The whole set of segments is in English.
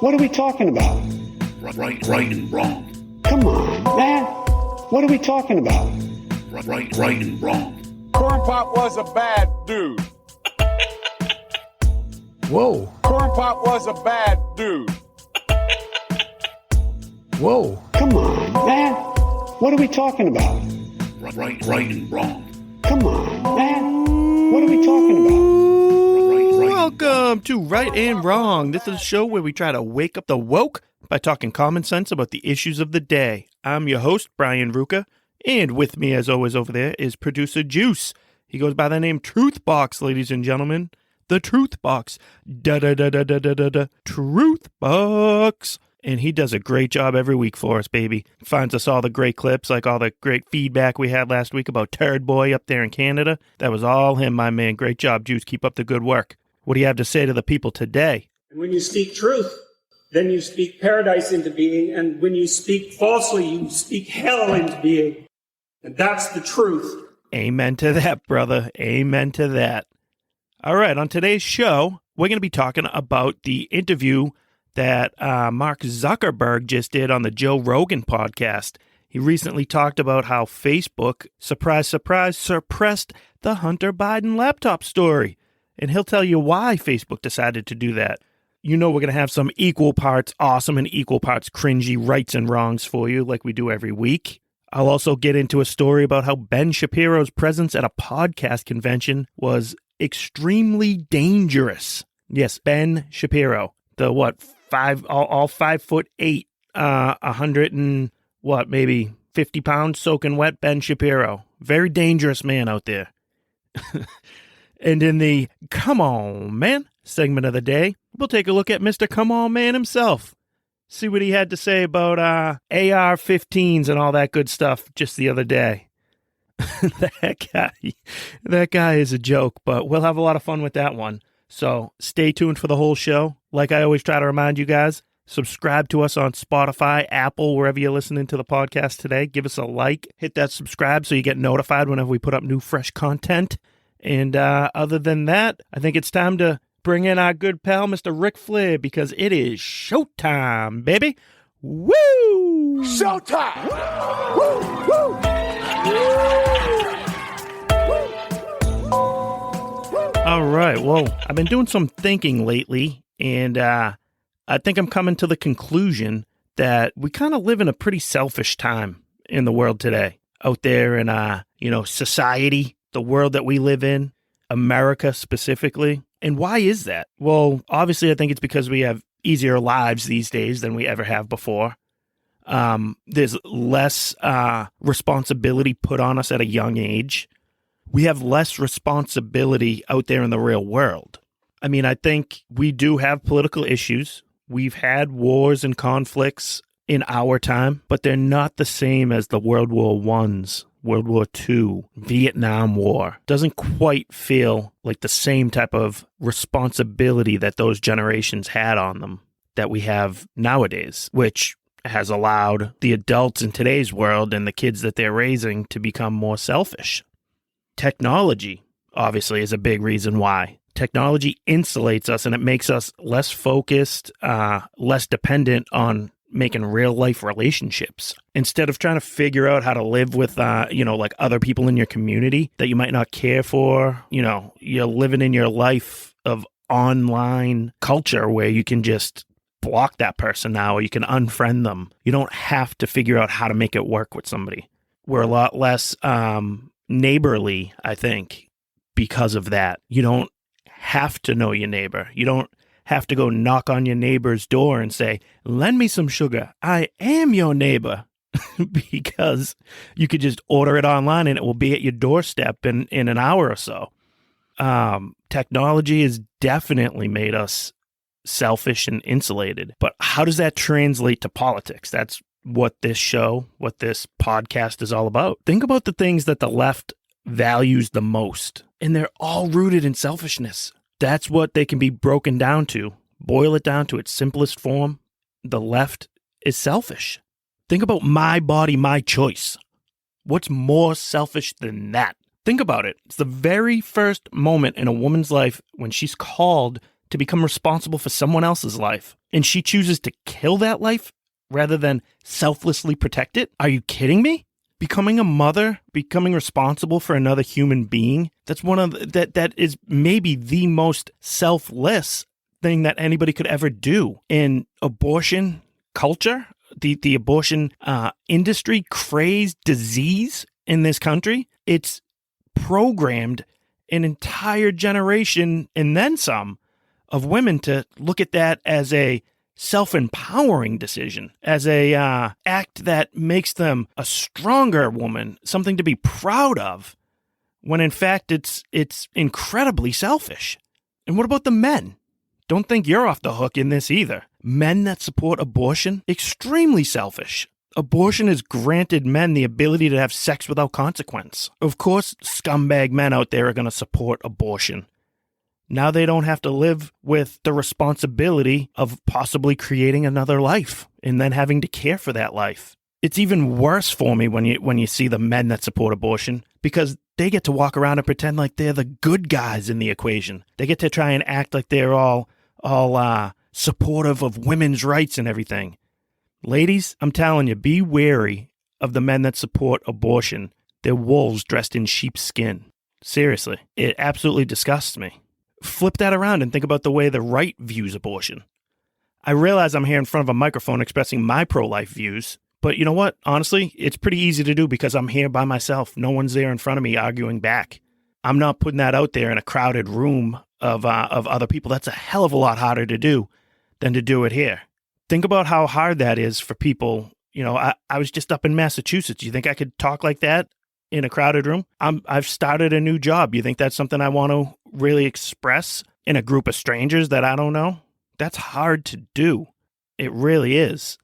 What are we talking about? Right and wrong. Come on, man. What are we talking about? Right and wrong. Corn Pop was a bad dude. Whoa. Corn Pop was a bad dude. Whoa. Come on, man. What are we talking about? Right and wrong. Come on, man. What are we talking about? Welcome to Right and Wrong. This is a show where we try to wake up the woke by talking common sense about the issues of the day. I'm your host, Brian Ruka, and with me, as always, over there is producer Juice. He goes by the name Truthbox, ladies and gentlemen. The Truthbox. Da-da-da-da-da-da-da. Truthbox. And he does a great job every week for us, baby. Finds us all the great clips, like all the great feedback we had last week about Turd Boy up there in Canada. That was all him, my man. Great job, Juice. Keep up the good work. What do you have to say to the people today? And when you speak truth, then you speak paradise into being. And when you speak falsely, you speak hell into being. And that's the truth. Amen to that, brother. Amen to that. All right, on today's show, we're going to be talking about the interview that Mark Zuckerberg just did on the Joe Rogan podcast. He recently talked about how Facebook, surprise, surprise, suppressed the Hunter Biden laptop story. And he'll tell you why Facebook decided to do that. You know we're going to have some equal parts awesome and equal parts cringy rights and wrongs for you like we do every week. I'll also get into a story about how Ben Shapiro's presence at a podcast convention was extremely dangerous. Yes, Ben Shapiro, the all 5'8", 100 and maybe 50 pounds soaking wet Ben Shapiro. Very dangerous man out there. And in the Come On Man segment of the day, we'll take a look at Mr. Come On Man himself. See what he had to say about AR-15s and all that good stuff just the other day. That guy is a joke, but we'll have a lot of fun with that one. So stay tuned for the whole show. Like I always try to remind you guys, subscribe to us on Spotify, Apple, wherever you're listening to the podcast today. Give us a like. Hit that subscribe so you get notified whenever we put up new, fresh content. And other than that, I think it's time to bring in our good pal, Mr. Ric Flair, because it is showtime, baby. Woo! Showtime! Woo! Woo! All right. Well, I've been doing some thinking lately, and I think I'm coming to the conclusion that we kind of live in a pretty selfish time in the world today. Out there in, society, the world that we live in, America specifically. And why is that? Well, obviously, I think it's because we have easier lives these days than we ever have before. There's less responsibility put on us at a young age. We have less responsibility out there in the real world. I mean, I think we do have political issues. We've had wars and conflicts in our time, but they're not the same as the World War I's. World War II, Vietnam War. Doesn't quite feel like the same type of responsibility that those generations had on them that we have nowadays, which has allowed the adults in today's world and the kids that they're raising to become more selfish. Technology, obviously, is a big reason why. Technology insulates us and it makes us less focused, less dependent on making real life relationships. Instead of trying to figure out how to live with, like other people in your community that you might not care for, you're living in your life of online culture where you can just block that person now or you can unfriend them. You don't have to figure out how to make it work with somebody. We're a lot less neighborly, I think, because of that. You don't have to know your neighbor. You don't have to go knock on your neighbor's door and say, lend me some sugar. I am your neighbor. Because you could just order it online and it will be at your doorstep in an hour or so. Technology has definitely made us selfish and insulated. But how does that translate to politics? That's what this show, what this podcast is all about. Think about the things that the left values the most, and they're all rooted in selfishness. That's what they can be broken down to. Boil it down to its simplest form. The left is selfish. Think about my body, my choice. What's more selfish than that? Think about it. It's the very first moment in a woman's life when she's called to become responsible for someone else's life, and she chooses to kill that life rather than selflessly protect it? Are you kidding me? Becoming a mother, becoming responsible for another human being, that's one of that is maybe the most selfless thing that anybody could ever do. In abortion culture, the abortion industry, craze, disease in this country, it's programmed an entire generation and then some of women to look at that as a self-empowering decision, as a act that makes them a stronger woman, something to be proud of, when in fact it's incredibly selfish. And what about the men? Don't think you're off the hook in this either. Men that support abortion, extremely selfish. Abortion has granted men the ability to have sex without consequence. Of course, scumbag men out there are going to support abortion. Now they don't have to live with the responsibility of possibly creating another life and then having to care for that life. It's even worse for me when you see the men that support abortion, because they get to walk around and pretend like they're the good guys in the equation. They get to try and act like they're all supportive of women's rights and everything. Ladies, I'm telling you, be wary of the men that support abortion. They're wolves dressed in sheep's skin. Seriously, it absolutely disgusts me. Flip that around and think about the way the right views abortion. I realize I'm here in front of a microphone expressing my pro-life views, but you know what? Honestly, it's pretty easy to do because I'm here by myself. No one's there in front of me arguing back. I'm not putting that out there in a crowded room of other people. That's a hell of a lot harder to do than to do it here. Think about how hard that is for people. You know, I was just up in Massachusetts. You think I could talk like that in a crowded room? I've started a new job. You think that's something I want to really express in a group of strangers that I don't know? That's hard to do. It really is.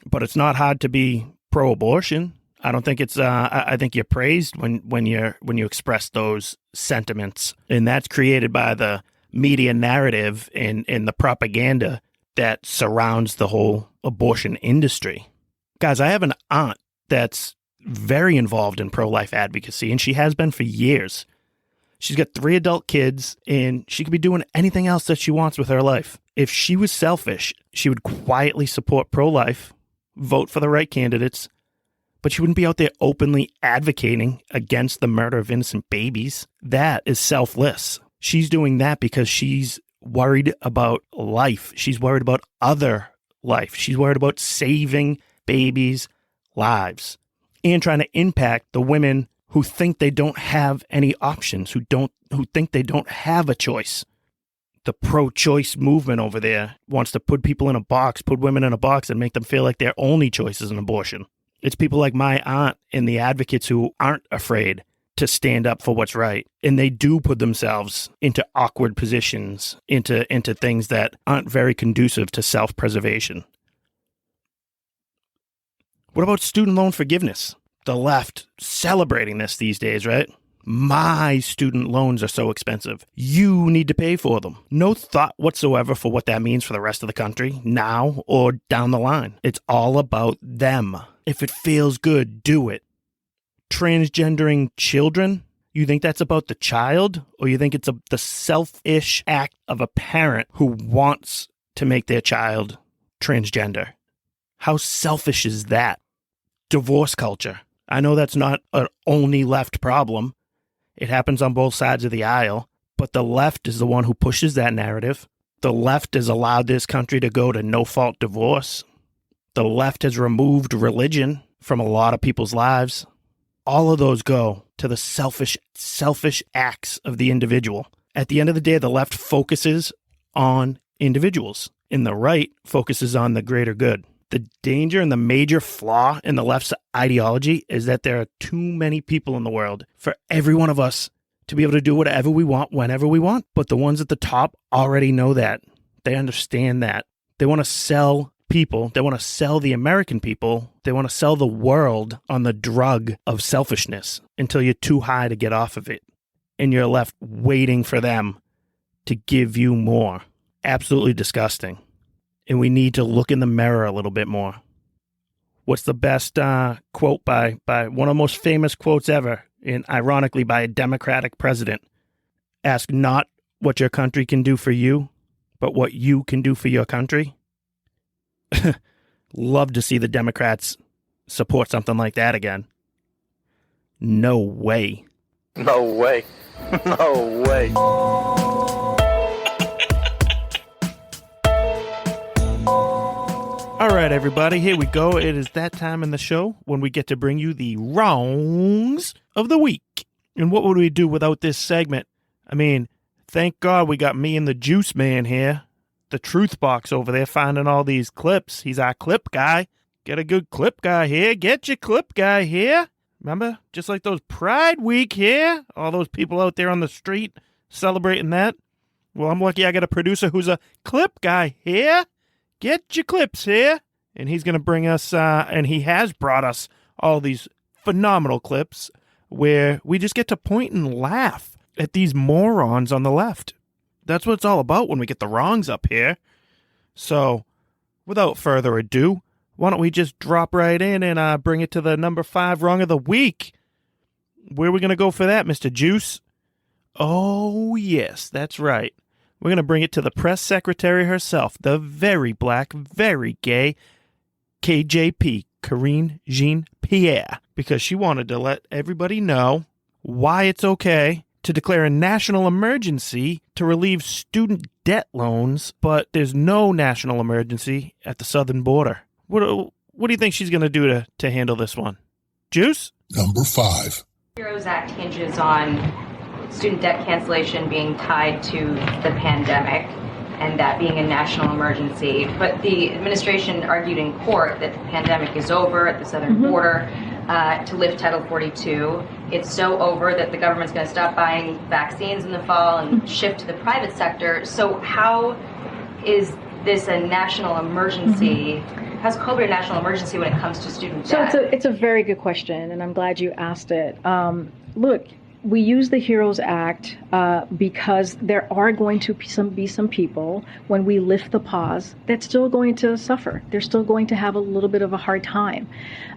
But it's not hard to be pro-abortion. I don't think it's. I think you're praised when you express those sentiments, and that's created by the media narrative and the propaganda that surrounds the whole abortion industry. Guys, I have an aunt that's very involved in pro-life advocacy, and she has been for years. She's got 3 adult kids, and she could be doing anything else that she wants with her life. If she was selfish, she would quietly support pro-life, vote for the right candidates, but she wouldn't be out there openly advocating against the murder of innocent babies. That is selfless. She's doing that because she's worried about life. She's worried about other life. She's worried about saving babies' lives and trying to impact the women who think they don't have any options, who think they don't have a choice. The pro-choice movement over there wants to put people in a box, put women in a box, and make them feel like their only choice is an abortion. It's people like my aunt and the advocates who aren't afraid to stand up for what's right. And they do put themselves into awkward positions, into things that aren't very conducive to self-preservation. What about student loan forgiveness? The left celebrating this these days, right? My student loans are so expensive. You need to pay for them. No thought whatsoever for what that means for the rest of the country, now or down the line. It's all about them. If it feels good, do it. Transgendering children, you think that's about the child? Or you think it's the selfish act of a parent who wants to make their child transgender? How selfish is that? Divorce culture. I know that's not an only left problem. It happens on both sides of the aisle, but the left is the one who pushes that narrative. The left has allowed this country to go to no-fault divorce. The left has removed religion from a lot of people's lives. All of those go to the selfish acts of the individual. At the end of the day, the left focuses on individuals, and the right focuses on the greater good. The danger and the major flaw in the left's ideology is that there are too many people in the world for every one of us to be able to do whatever we want, whenever we want. But the ones at the top already know that. They understand that. They want to sell people. They want to sell the American people. They want to sell the world on the drug of selfishness until you're too high to get off of it. And you're left waiting for them to give you more. Absolutely disgusting. And we need to look in the mirror a little bit more. What's the best quote by one of the most famous quotes ever, and ironically by a Democratic president? Ask not what your country can do for you, but what you can do for your country. Love to see the Democrats support something like that again. No way. No way. No way. All right, everybody, here we go. It is that time in the show when we get to bring you the wrongs of the week. And what would we do without this segment? I mean, thank God we got me and the Juice Man here. The Truth Box over there finding all these clips. He's our clip guy. Get a good clip guy here. Get your clip guy here. Remember? Just like those Pride Week here. All those people out there on the street celebrating that. Well, I'm lucky I got a producer who's a clip guy here. Get your clips here. And he's going to bring us, and he has brought us all these phenomenal clips where we just get to point and laugh at these morons on the left. That's what it's all about when we get the wrongs up here. So, without further ado, why don't we just drop right in and bring it to the number 5 wrong of the week? Where are we going to go for that, Mr. Juice? Oh, yes, that's right. We're going to bring it to the press secretary herself, the very black, very gay KJP, Karine Jean-Pierre, because she wanted to let everybody know why it's okay to declare a national emergency to relieve student debt loans, but there's no national emergency at the southern border. What do you think she's going to do to handle this one? Juice? Number 5. HEROES Act hinges on student debt cancellation being tied to the pandemic and that being a national emergency. But the administration argued in court that the pandemic is over at the southern border to lift Title 42. It's so over that the government's going to stop buying vaccines in the fall and shift to the private sector. So how is this a national emergency? How's COVID a national emergency when it comes to student debt? So it's a very good question, and I'm glad you asked it. Look, we use the HEROES Act because there are going to be some people, when we lift the pause, that's still going to suffer. They're still going to have a little bit of a hard time.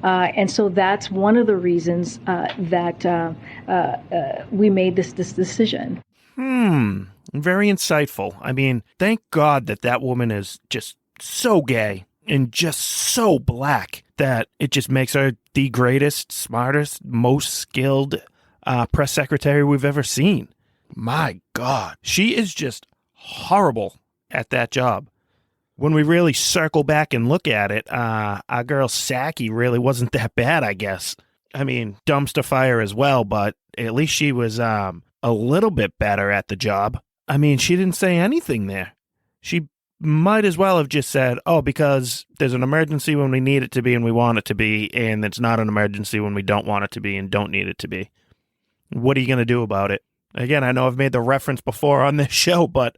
And so that's one of the reasons that we made this decision. Very insightful. I mean, thank God that woman is just so gay and just so black that it just makes her the greatest, smartest, most skilled press secretary we've ever seen. My God. She is just horrible at that job. When we really circle back and look at it, our girl Psaki really wasn't that bad, I guess. I mean, dumpster fire as well, but at least she was a little bit better at the job. I mean, she didn't say anything there. She might as well have just said, oh, because there's an emergency when we need it to be and we want it to be, and it's not an emergency when we don't want it to be and don't need it to be. What are you going to do about it? Again, I know I've made the reference before on this show, but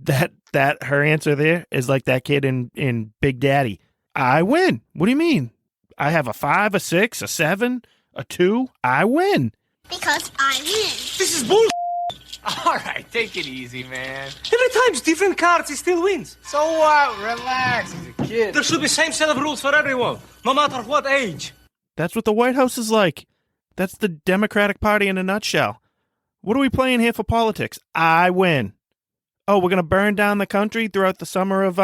that her answer there is like that kid in Big Daddy. I win. What do you mean? I have a 5, a 6, a 7, a 2. I win. Because I win. This is bull. All right, take it easy, man. Every time's different cards, he still wins. So what? Relax, he's a kid. There should be same set of rules for everyone, no matter what age. That's what the White House is like. That's the Democratic Party in a nutshell. What are we playing here for politics? I win. Oh, we're going to burn down the country throughout the summer of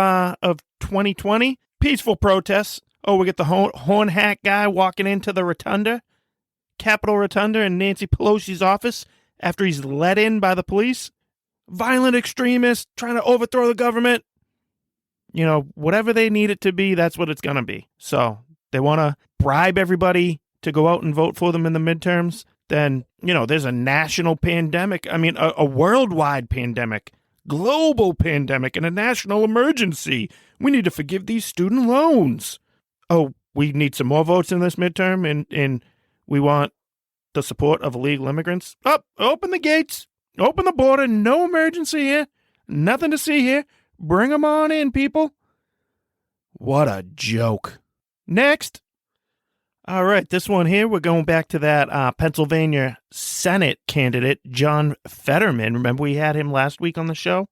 2020? Peaceful protests. Oh, we get the horn hat guy walking into the rotunda, Capitol Rotunda in Nancy Pelosi's office after he's let in by the police. Violent extremists trying to overthrow the government. You know, whatever they need it to be, that's what it's going to be. So they want to bribe everybody to go out and vote for them in the midterms. Then, you know, there's a national pandemic. I mean, a worldwide pandemic, global pandemic, and a national emergency. We need to forgive these student loans. Oh, we need some more votes in this midterm, and we want the support of illegal immigrants. Open the gates. Open the border. No emergency here. Nothing to see here. Bring them on in, people. What a joke. Next. All right, this one here, we're going back to that Pennsylvania Senate candidate, John Fetterman. Remember we had him last week on the show?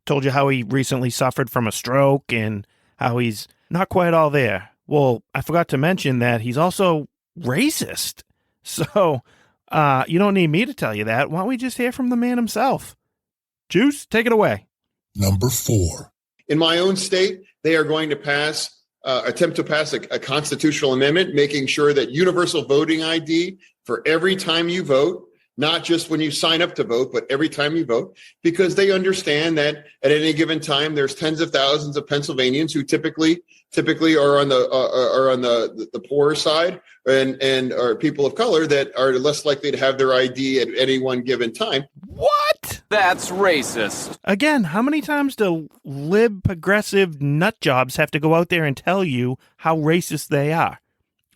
Told you how he recently suffered from a stroke and how he's not quite all there. Well, I forgot to mention that he's also racist. So you don't need me to tell you that. Why don't we just hear from the man himself? Juice, take it away. Number 4. In my own state, they are going to attempt to pass a constitutional amendment, making sure that universal voting ID for every time you vote, not just when you sign up to vote, but every time you vote, because they understand that at any given time, there's tens of thousands of Pennsylvanians who typically are on the poorer side and are people of color that are less likely to have their ID at any one given time. What? That's racist. Again, how many times do lib progressive nut jobs have to go out there and tell you how racist they are?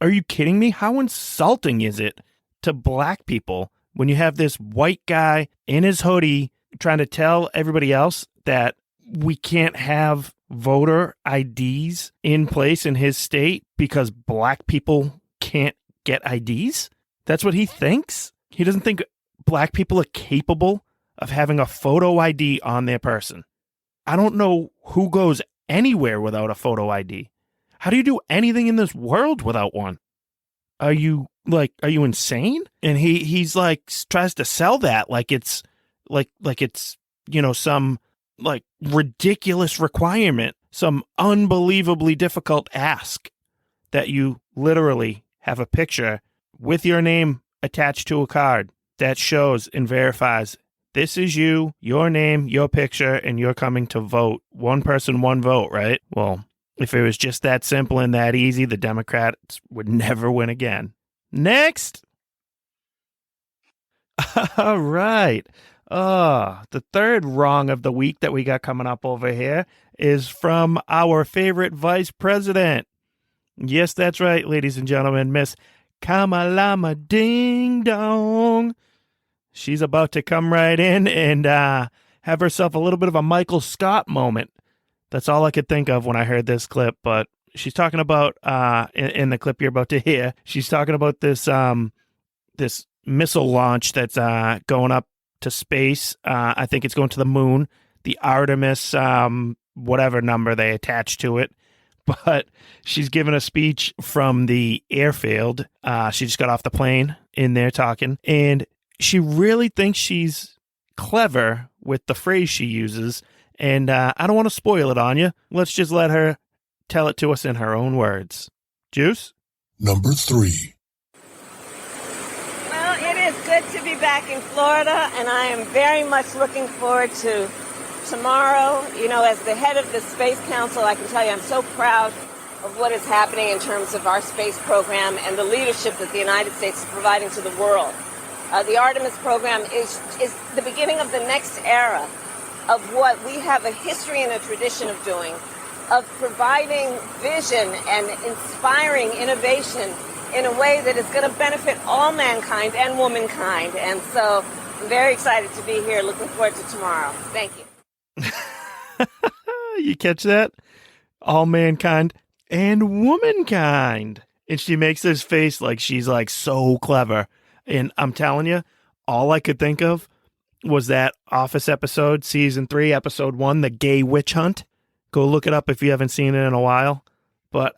Are you kidding me? How insulting is it to black people when you have this white guy in his hoodie trying to tell everybody else that we can't have voter IDs in place in his state because black people can't get IDs? That's what he thinks? He doesn't think black people are capable of having a photo ID on their person. I don't know who goes anywhere without a photo ID. How do you do anything in this world without one? Are you insane? And he's like tries to sell that like it's some like ridiculous requirement, some unbelievably difficult ask that you literally have a picture with your name attached to a card that shows and verifies this is you, your name, your picture, and you're coming to vote. One person, one vote, right? Well, if it was just that simple and that easy, the Democrats would never win again. Next. All right. The third wrong of the week that we got coming up over here is from our favorite vice president. Yes, that's right, ladies and gentlemen, Miss Kamalama Ding Dong. She's about to come right in and have herself a little bit of a Michael Scott moment. That's all I could think of when I heard this clip, but she's talking about, in the clip you're about to hear, she's talking about this this missile launch that's going up to space. I think it's going to the moon, the Artemis, whatever number they attach to it. But she's giving a speech from the airfield. She just got off the plane in there talking, and she really thinks she's clever with the phrase she uses. And I don't want to spoil it on you. Let's just let her tell it to us in her own words. Juice? Number 3. Well, it is good to be back in Florida, and I am very much looking forward to tomorrow. You know, as the head of the Space Council, I can tell you I'm so proud of what is happening in terms of our space program and the leadership that the United States is providing to the world. The Artemis program is the beginning of the next era of what we have a history and a tradition of doing, of providing vision and inspiring innovation in a way that is going to benefit all mankind and womankind. And so I'm very excited to be here. Looking forward to tomorrow. Thank you. You catch that? All mankind and womankind. And she makes this face like she's like so clever. And I'm telling you, all I could think of was that Office episode, season 3, episode 1, the gay witch hunt. Go look it up if you haven't seen it in a while. But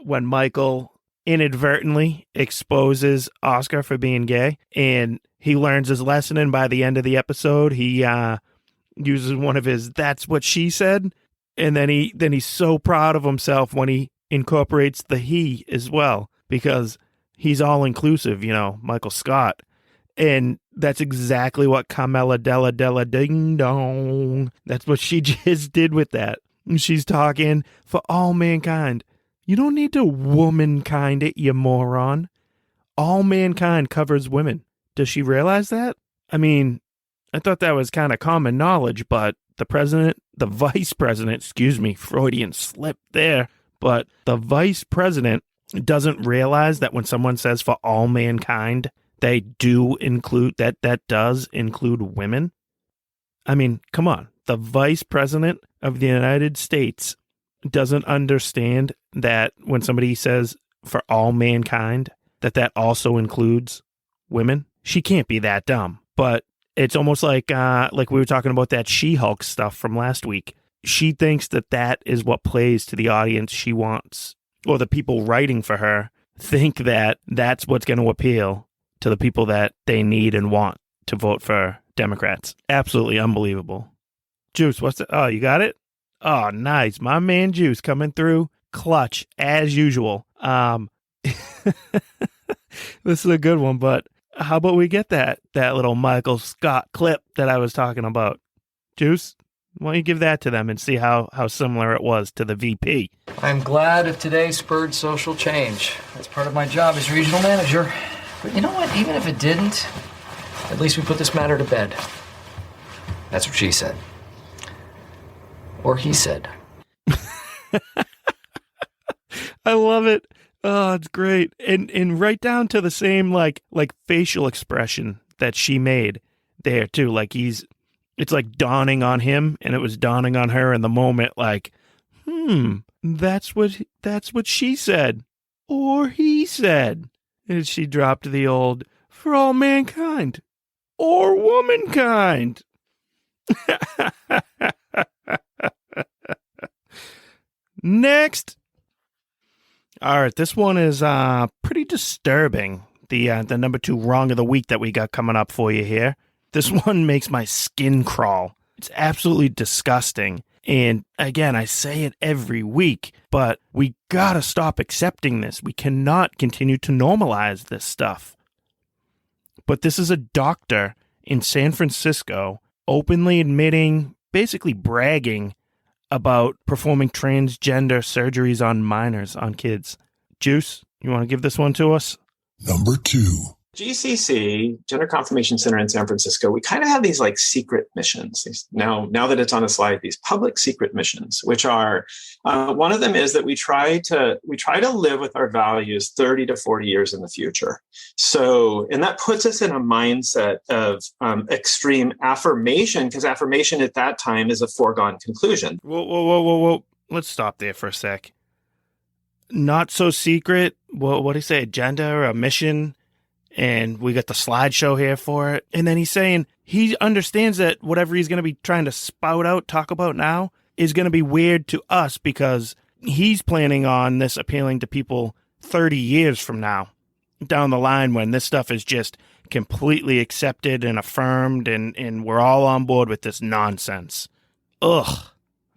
when Michael inadvertently exposes Oscar for being gay, and he learns his lesson, and by the end of the episode, he uses one of his "that's what she said," and then he's so proud of himself when he incorporates the he as well, because he's all inclusive, Michael Scott. And that's exactly what Carmela Della Ding Dong. That's what she just did with that. She's talking for all mankind. You don't need to womankind it, you moron. All mankind covers women. Does she realize that? I mean, I thought that was kind of common knowledge, but the vice president, Freudian slip there, but the vice president doesn't realize that when someone says for all mankind, they do include that does include women. I mean, come on. The vice president of the United States doesn't understand that when somebody says for all mankind, that also includes women. She can't be that dumb. But it's almost like we were talking about that She-Hulk stuff from last week. She thinks that is what plays to the audience she wants, or the people writing for her think that that's what's going to appeal to the people that they need and want to vote for Democrats. Absolutely unbelievable. Juice, what's it? Oh, you got it? Oh, nice. My man Juice coming through clutch as usual. This is a good one, but how about we get that little Michael Scott clip that I was talking about? Juice, why don't you give that to them and see how similar it was to the VP? I'm glad if today spurred social change. That's part of my job as regional manager. But you know what? Even if it didn't, at least we put this matter to bed. That's what she said. Or he said. I love it. Oh, it's great. And right down to the same like facial expression that she made there too. Like it's like dawning on him and it was dawning on her in the moment like, that's what she said. Or he said. And she dropped the old for all mankind. Or womankind. Next. All right, this one is pretty disturbing. The number 2 wrong of the week that we got coming up for you here. This one makes my skin crawl. It's absolutely disgusting. And again, I say it every week, but we gotta stop accepting this. We cannot continue to normalize this stuff. But this is a doctor in San Francisco openly admitting, basically bragging about performing transgender surgeries on minors, on kids. Juice, you want to give this one to us? Number 2. GCC, Gender Confirmation Center in San Francisco, we kind of have these like secret missions. Now that it's on a slide, these public secret missions, which are, one of them is that we try to live with our values 30 to 40 years in the future. So, and that puts us in a mindset of extreme affirmation, because affirmation at that time is a foregone conclusion. Whoa. Let's stop there for a sec. Not so secret. What do you say? Agenda or a mission? And we got the slideshow here for it. And then he's saying he understands that whatever he's going to be trying to talk about now is going to be weird to us because he's planning on this appealing to people 30 years from now, down the line when this stuff is just completely accepted and affirmed and we're all on board with this nonsense. Ugh.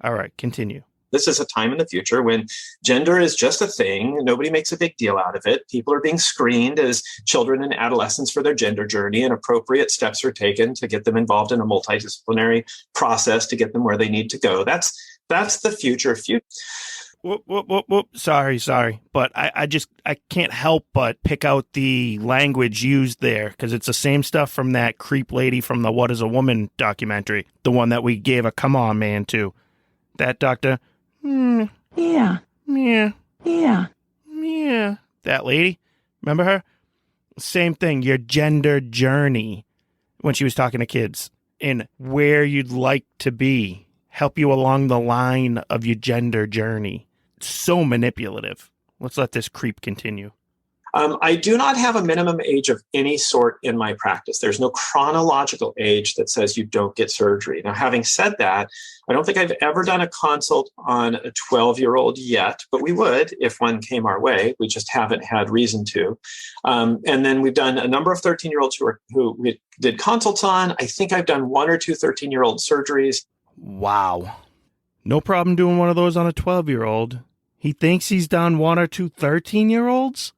All right, continue. This is a time in the future when gender is just a thing. Nobody makes a big deal out of it. People are being screened as children and adolescents for their gender journey, and appropriate steps are taken to get them involved in a multidisciplinary process to get them where they need to go. That's the future. Whoop. Sorry. But I can't help but pick out the language used there because it's the same stuff from that creep lady from the What is a Woman documentary, the one that we gave a come on man to. That doctor. Yeah. That lady, remember her? Same thing, your gender journey when she was talking to kids and where you'd like to be, help you along the line of your gender journey. So manipulative. Let's let this creep continue. I do not have a minimum age of any sort in my practice. There's no chronological age that says you don't get surgery. Now, having said that, I don't think I've ever done a consult on a 12-year-old yet, but we would if one came our way. We just haven't had reason to. And then we've done a number of 13-year-olds who we did consults on. I think I've done 1 or 2 13-year-old surgeries. Wow. No problem doing one of those on a 12-year-old. He thinks he's done 1 or 2 13-year-olds?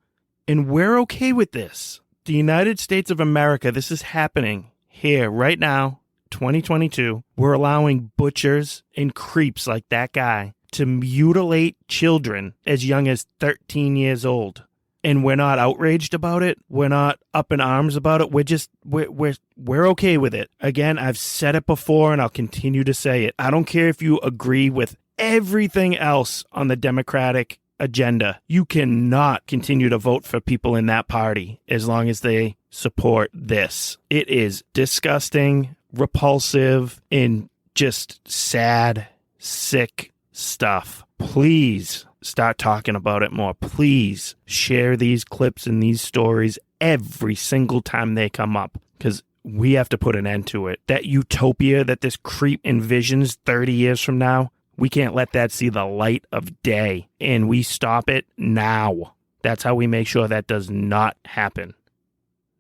And we're okay with this. The United States of America, this is happening here right now, 2022. We're allowing butchers and creeps like that guy to mutilate children as young as 13 years old. And we're not outraged about it. We're not up in arms about it. We're okay with it. Again, I've said it before and I'll continue to say it. I don't care if you agree with everything else on the Democratic agenda. You cannot continue to vote for people in that party as long as they support this. It is disgusting, repulsive, and just sad, sick stuff. Please start talking about it more. Please share these clips and these stories every single time they come up because we have to put an end to it. That utopia that this creep envisions 30 years from now, we can't let that see the light of day, and we stop it now. That's how we make sure that does not happen.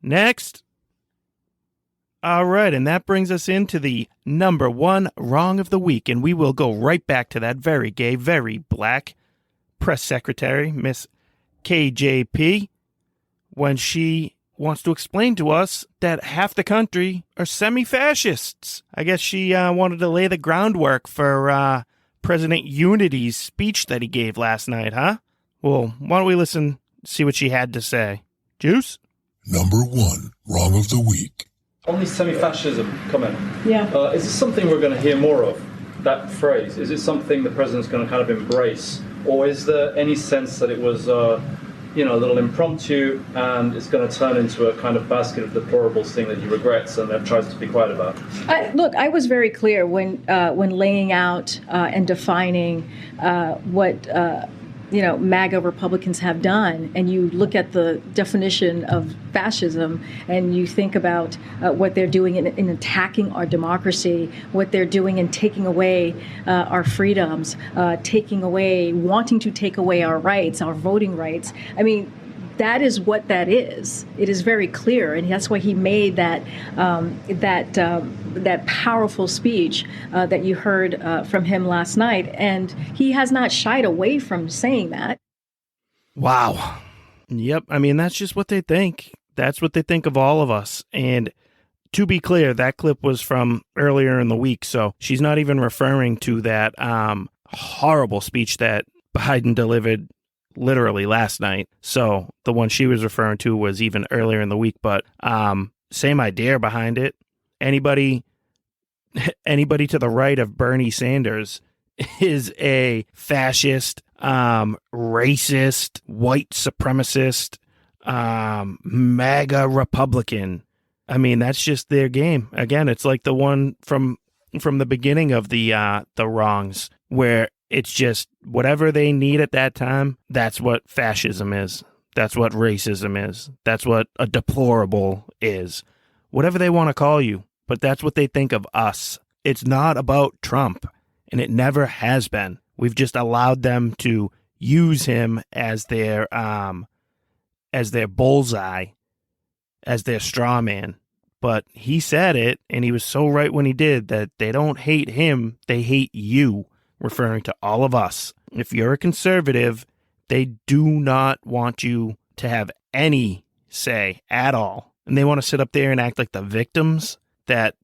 Next. All right, and that brings us into the number one wrong of the week, and we will go right back to that very gay, very black press secretary, Miss KJP, when she wants to explain to us that half the country are semi-fascists. I guess she wanted to lay the groundwork for President Unity's speech that he gave last night, huh? Well, why don't we listen, see what she had to say. Juice? Number one wrong of the week. On this semi-fascism comment, is this something we're going to hear more of, that phrase? Is it something the president's going to kind of embrace? Or is there any sense that it was, a little impromptu and it's going to turn into a kind of basket of deplorables thing that he regrets and that tries to be quiet about? Look, I was very clear when laying out and defining what MAGA Republicans have done, and you look at the definition of fascism and you think about what they're doing in attacking our democracy, what they're doing in taking away our freedoms, wanting to take away our rights, our voting rights. I mean, that is what that is. It is very clear, and that's why he made that powerful speech that you heard from him last night, and he has not shied away from saying that. Wow. Yep. I mean, that's just what they think. That's what they think of all of us. And to be clear, that clip was from earlier in the week, so she's not even referring to that horrible speech that Biden delivered literally last night. So the one she was referring to was even earlier in the week, but same idea behind it. Anybody to the right of Bernie Sanders is a fascist, racist, white supremacist, MAGA Republican. I mean, that's just their game. Again, it's like the one from the beginning of the wrongs, where it's just whatever they need at that time. That's what fascism is. That's what racism is. That's what a deplorable is. Whatever they want to call you, but that's what they think of us. It's not about Trump, and it never has been. We've just allowed them to use him as their bullseye, as their straw man. But he said it, and he was so right when he did, that they don't hate him, they hate you, referring to all of us. If you're a conservative, they do not want you to have any say at all. And they want to sit up there and act like the victims, that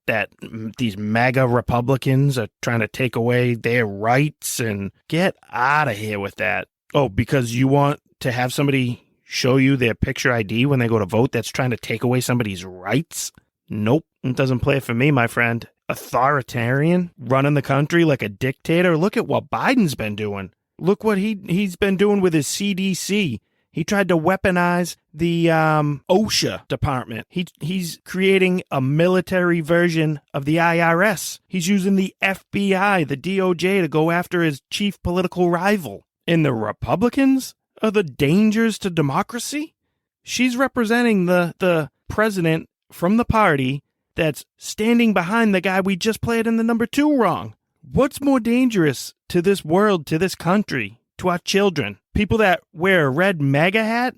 these MAGA Republicans are trying to take away their rights, and get out of here with that. Oh, because you want to have somebody show you their picture ID when they go to vote, that's trying to take away somebody's rights? Nope, it doesn't play for me, my friend. Authoritarian, running the country like a dictator. Look at what Biden's been doing. Look what he's been doing with his CDC. He tried to weaponize the OSHA department. He's creating a military version of the IRS. He's using the FBI, the DOJ, to go after his chief political rival. And the Republicans are the dangers to democracy? She's representing the president from the party that's standing behind the guy we just played in the number 2 wrong. What's more dangerous to this world, to this country, to our children? People that wear a red MAGA hat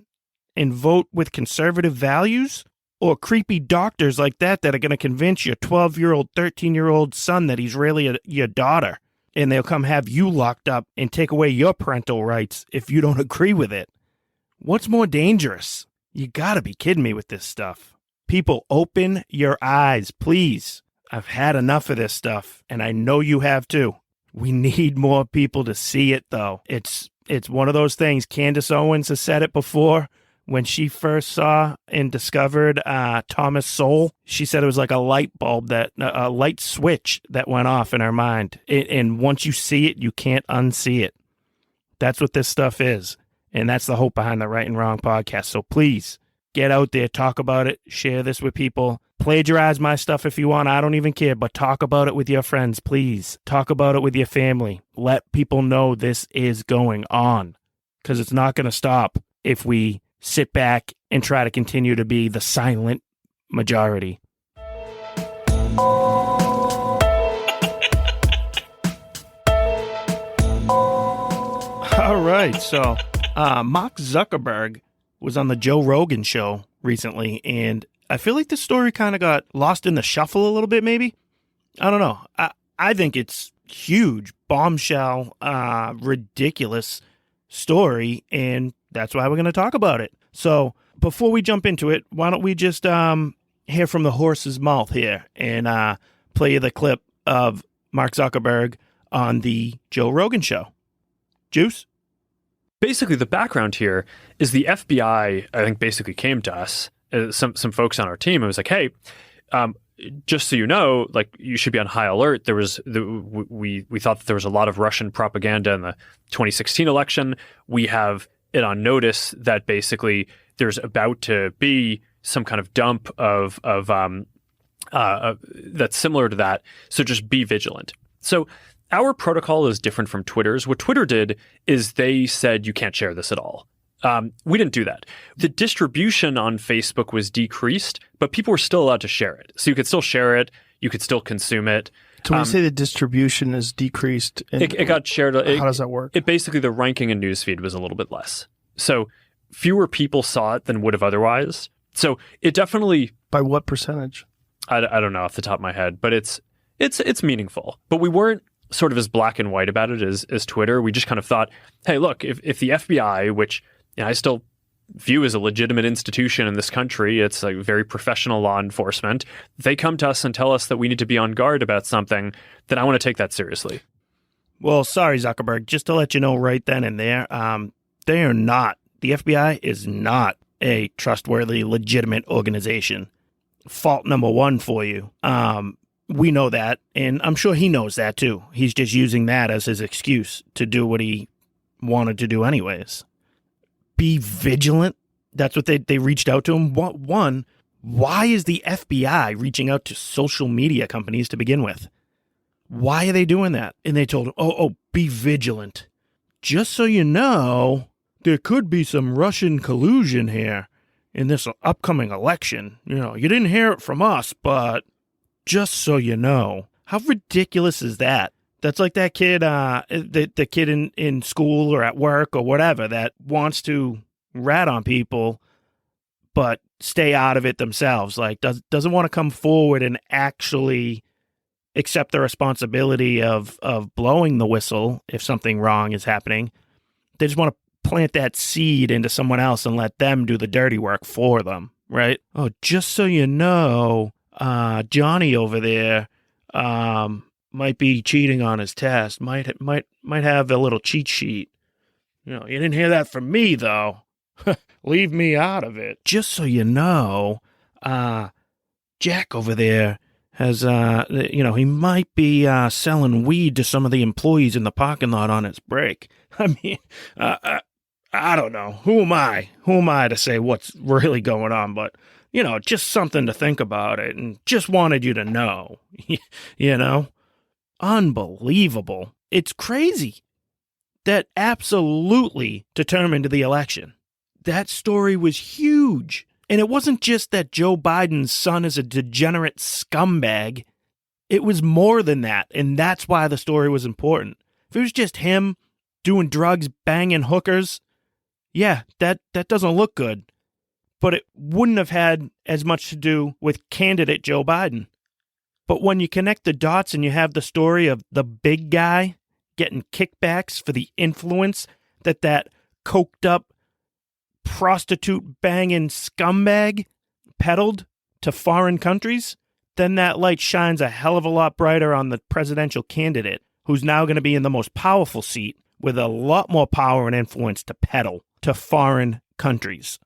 and vote with conservative values? Or creepy doctors like that are going to convince your 12-year-old, 13-year-old son that he's really your daughter, and they'll come have you locked up and take away your parental rights if you don't agree with it? What's more dangerous? You gotta be kidding me with this stuff. People, open your eyes, please. I've had enough of this stuff, and I know you have too. We need more people to see it, though. It's one of those things. Candace Owens has said it before. When she first saw and discovered Thomas Sowell, she said it was like a light bulb, a light switch that went off in her mind. And once you see it, you can't unsee it. That's what this stuff is. And that's the hope behind the Right and Wrong podcast. So please, get out there, talk about it, share this with people. Plagiarize my stuff if you want. I don't even care, but talk about it with your friends, please. Talk about it with your family. Let people know this is going on, because it's not going to stop if we sit back and try to continue to be the silent majority. All right, so Mark Zuckerberg was on the Joe Rogan show recently, and I feel like this story kind of got lost in the shuffle a little bit, maybe. I don't know. I think it's huge, bombshell, ridiculous story, and that's why we're going to talk about it. So before we jump into it, why don't we just hear from the horse's mouth here and play you the clip of Mark Zuckerberg on the Joe Rogan show. Juice? Basically, the background here is the FBI, I think, basically came to us, some folks on our team, and was like, hey, just so you know, like, you should be on high alert. We thought that there was a lot of Russian propaganda in the 2016 election. We have it on notice that basically there's about to be some kind of dump of that's similar to that. So just be vigilant. So our protocol is different from Twitter's. What Twitter did is they said you can't share this at all. We didn't do that. The distribution on Facebook was decreased, but people were still allowed to share it. So you could still share it. You could still consume it. So when you say the distribution is decreased, it got shared. How does that work? It basically, the ranking in newsfeed was a little bit less. So fewer people saw it than would have otherwise. So it definitely... By what percentage? I don't know off the top of my head, but it's meaningful. But we weren't sort of as black and white about it as Twitter. We just kind of thought, hey, look, if the FBI, which I still view as a legitimate institution in this country, it's like very professional law enforcement, they come to us and tell us that we need to be on guard about something, then I want to take that seriously. Well, sorry, Zuckerberg, just to let you know right then and there, they are not, the FBI is not a trustworthy, legitimate organization. Fault number one for you. We know that, and I'm sure he knows that too. He's just using that as his excuse to do what he wanted to do anyways. Be vigilant. That's what they reached out to him. One, why is the FBI reaching out to social media companies to begin with? Why are they doing that? And they told him, be vigilant. Just so you know, there could be some Russian collusion here in this upcoming election. You know, you didn't hear it from us, but just so you know. How ridiculous is that? That's like that kid, the kid in school or at work or whatever that wants to rat on people, but stay out of it themselves. Like doesn't want to come forward and actually accept the responsibility of blowing the whistle if something wrong is happening. They just want to plant that seed into someone else and let them do the dirty work for them, right? Oh, just so you know, Johnny over there might be cheating on his test, might have a little cheat sheet. You know, you didn't hear that from me, though. Leave me out of it. Just so you know, Jack over there has, he might be selling weed to some of the employees in the parking lot on his break. I mean, I don't know. Who am I? Who am I to say what's really going on? But, just something to think about it, and just wanted you to know, Unbelievable. It's crazy. That absolutely determined the election. That story was huge. And it wasn't just that Joe Biden's son is a degenerate scumbag. It was more than that. And that's why the story was important. If it was just him doing drugs, banging hookers, yeah, that doesn't look good. But it wouldn't have had as much to do with candidate Joe Biden. But when you connect the dots and you have the story of the big guy getting kickbacks for the influence that coked up prostitute banging scumbag peddled to foreign countries, then that light shines a hell of a lot brighter on the presidential candidate who's now going to be in the most powerful seat with a lot more power and influence to peddle to foreign countries.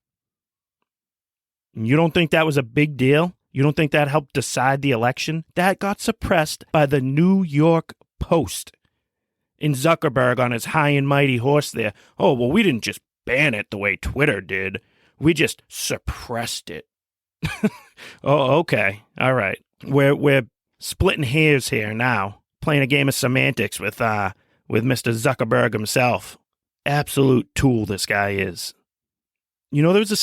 You don't think that was a big deal? You don't think that helped decide the election? That got suppressed by the New York Post. And Zuckerberg on his high and mighty horse there. Oh, well, we didn't just ban it the way Twitter did. We just suppressed it. Oh, okay. All right. We're splitting hairs here now. Playing a game of semantics with Mr. Zuckerberg himself. Absolute tool this guy is. There was a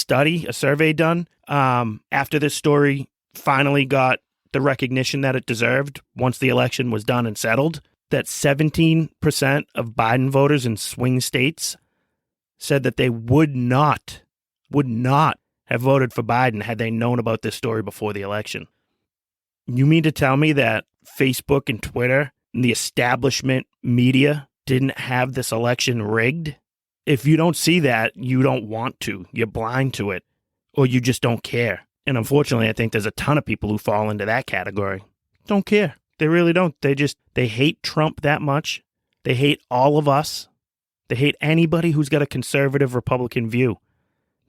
survey done after this story finally got the recognition that it deserved once the election was done and settled, that 17% of Biden voters in swing states said that they would not have voted for Biden had they known about this story before the election. You mean to tell me that Facebook and Twitter and the establishment media didn't have this election rigged? If you don't see that, you don't want to. You're blind to it, or you just don't care. And unfortunately, I think there's a ton of people who fall into that category. Don't care. They really don't. They hate Trump that much. They hate all of us. They hate anybody who's got a conservative Republican view.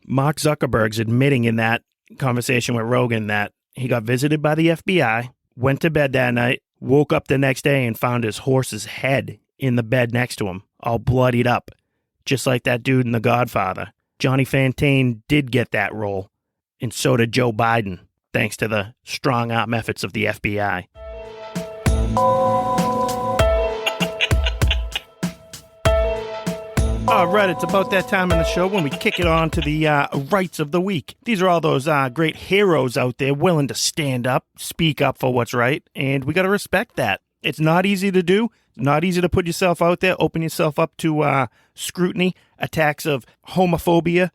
Mark Zuckerberg's admitting in that conversation with Rogan that he got visited by the FBI, went to bed that night, woke up the next day and found his horse's head in the bed next to him, all bloodied up, just like that dude in The Godfather. Johnny Fontaine did get that role, and so did Joe Biden, thanks to the strong arm efforts of the FBI. All right, it's about that time in the show when we kick it on to the rights of the week. These are all those great heroes out there willing to stand up, speak up for what's right, and we got to respect that. It's not easy to do. Not easy to put yourself out there, open yourself up to scrutiny, attacks of homophobia,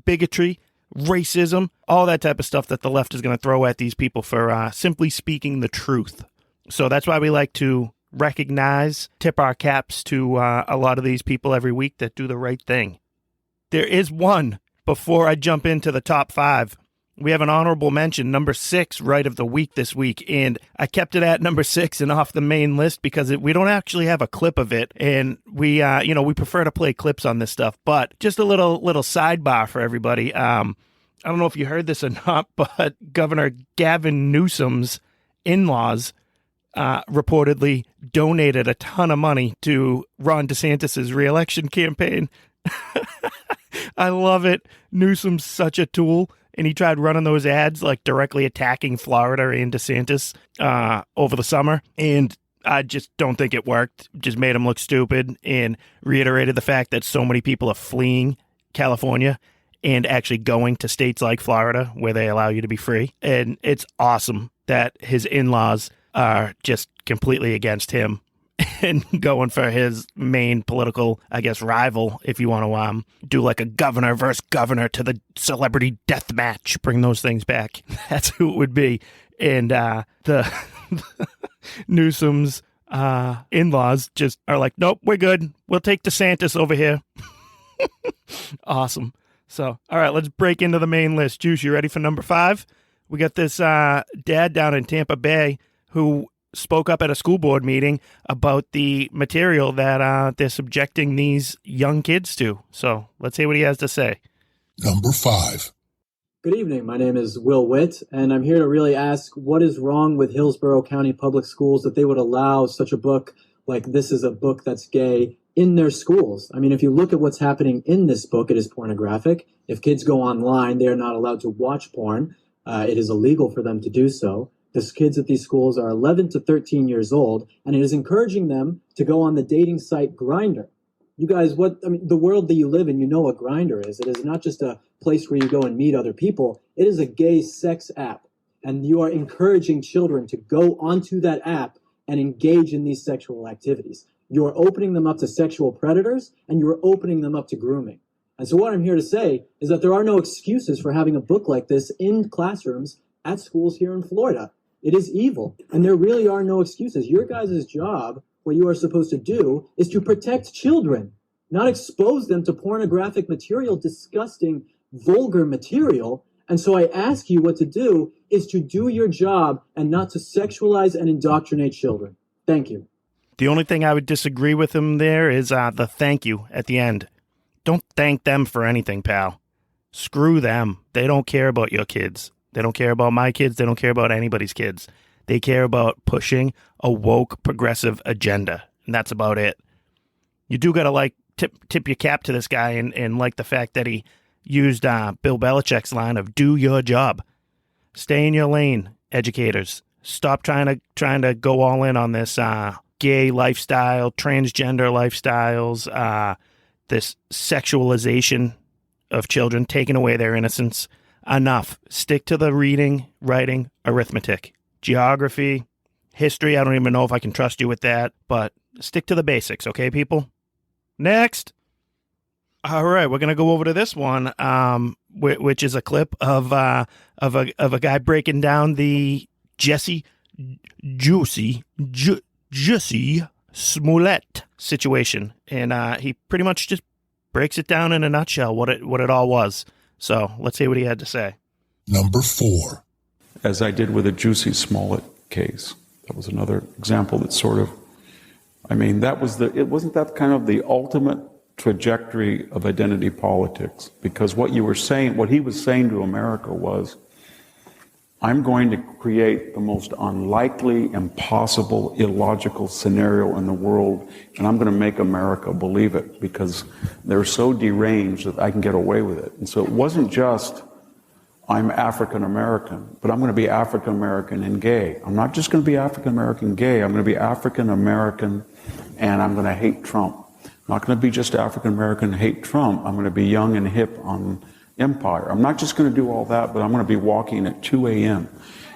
bigotry, racism, all that type of stuff that the left is going to throw at these people for simply speaking the truth. So that's why we like to recognize, tip our caps to a lot of these people every week that do the right thing. There is one, before I jump into the top 5, we have an honorable mention, number 6, right of the week this week, and I kept it at number 6 and off the main list because we don't actually have a clip of it, and we prefer to play clips on this stuff, but just a little sidebar for everybody. I don't know if you heard this or not, but Governor Gavin Newsom's in-laws reportedly donated a ton of money to Ron DeSantis' re-election campaign. I love it. Newsom's such a tool, and he tried running those ads like directly attacking Florida and DeSantis over the summer, and I just don't think it worked. Just made him look stupid and reiterated the fact that so many people are fleeing California and actually going to states like Florida where they allow you to be free. And it's awesome that his in-laws are just completely against him and going for his main political, I guess, rival, if you want to do like a governor versus governor to the celebrity death match, bring those things back. That's who it would be. And the Newsom's in-laws just are like, nope, we're good. We'll take DeSantis over here. Awesome. So, all right, let's break into the main list. Juice, you ready for number 5? We got this dad down in Tampa Bay who spoke up at a school board meeting about the material that they're subjecting these young kids to. So let's hear what he has to say. Number 5. Good evening. My name is Will Witt, and I'm here to really ask what is wrong with Hillsborough County Public Schools that they would allow such a book like This Is a Book That's Gay in their schools. I mean, if you look at what's happening in this book, it is pornographic. If kids go online, they are not allowed to watch porn. It is illegal for them to do so. The kids at these schools are 11 to 13 years old, and it is encouraging them to go on the dating site Grindr. You guys, the world that you live in, you know what Grindr is. It is not just a place where you go and meet other people. It is a gay sex app, and you are encouraging children to go onto that app and engage in these sexual activities. You are opening them up to sexual predators, and you are opening them up to grooming. And so what I'm here to say is that there are no excuses for having a book like this in classrooms at schools here in Florida. It is evil, and there really are no excuses. Your guys' job, what you are supposed to do, is to protect children, not expose them to pornographic material, disgusting, vulgar material. And so I ask you what to do is to do your job and not to sexualize and indoctrinate children. Thank you. The only thing I would disagree with him there is the thank you at the end. Don't thank them for anything, pal. Screw them. They don't care about your kids. They don't care about my kids. They don't care about anybody's kids. They care about pushing a woke, progressive agenda, and that's about it. You do got to tip your cap to this guy and like the fact that he used Bill Belichick's line of "do your job, stay in your lane, educators. Stop trying to go all in on this gay lifestyle, transgender lifestyles, this sexualization of children, taking away their innocence. Enough. Stick to the reading, writing, arithmetic, geography, history. I don't even know if I can trust you with that, but stick to the basics, okay, people? Next. All right, we're gonna go over to this one, which is a clip of a guy breaking down the Jussie Smollett situation, and he pretty much just breaks it down in a nutshell what it all was. So let's see what he had to say. Number 4. As I did with the Jussie Smollett case, that was another example that sort of, I mean, wasn't that kind of the ultimate trajectory of identity politics? Because what he was saying to America was, I'm going to create the most unlikely, impossible, illogical scenario in the world, and I'm going to make America believe it because they're so deranged that I can get away with it. And so it wasn't just, I'm African American, but I'm going to be African American and gay. I'm not just going to be African American gay, I'm going to be African American and I'm going to hate Trump. I'm not going to be just African American and hate Trump. I'm going to be young and hip on Empire. I'm not just going to do all that, but I'm going to be walking at 2 a.m.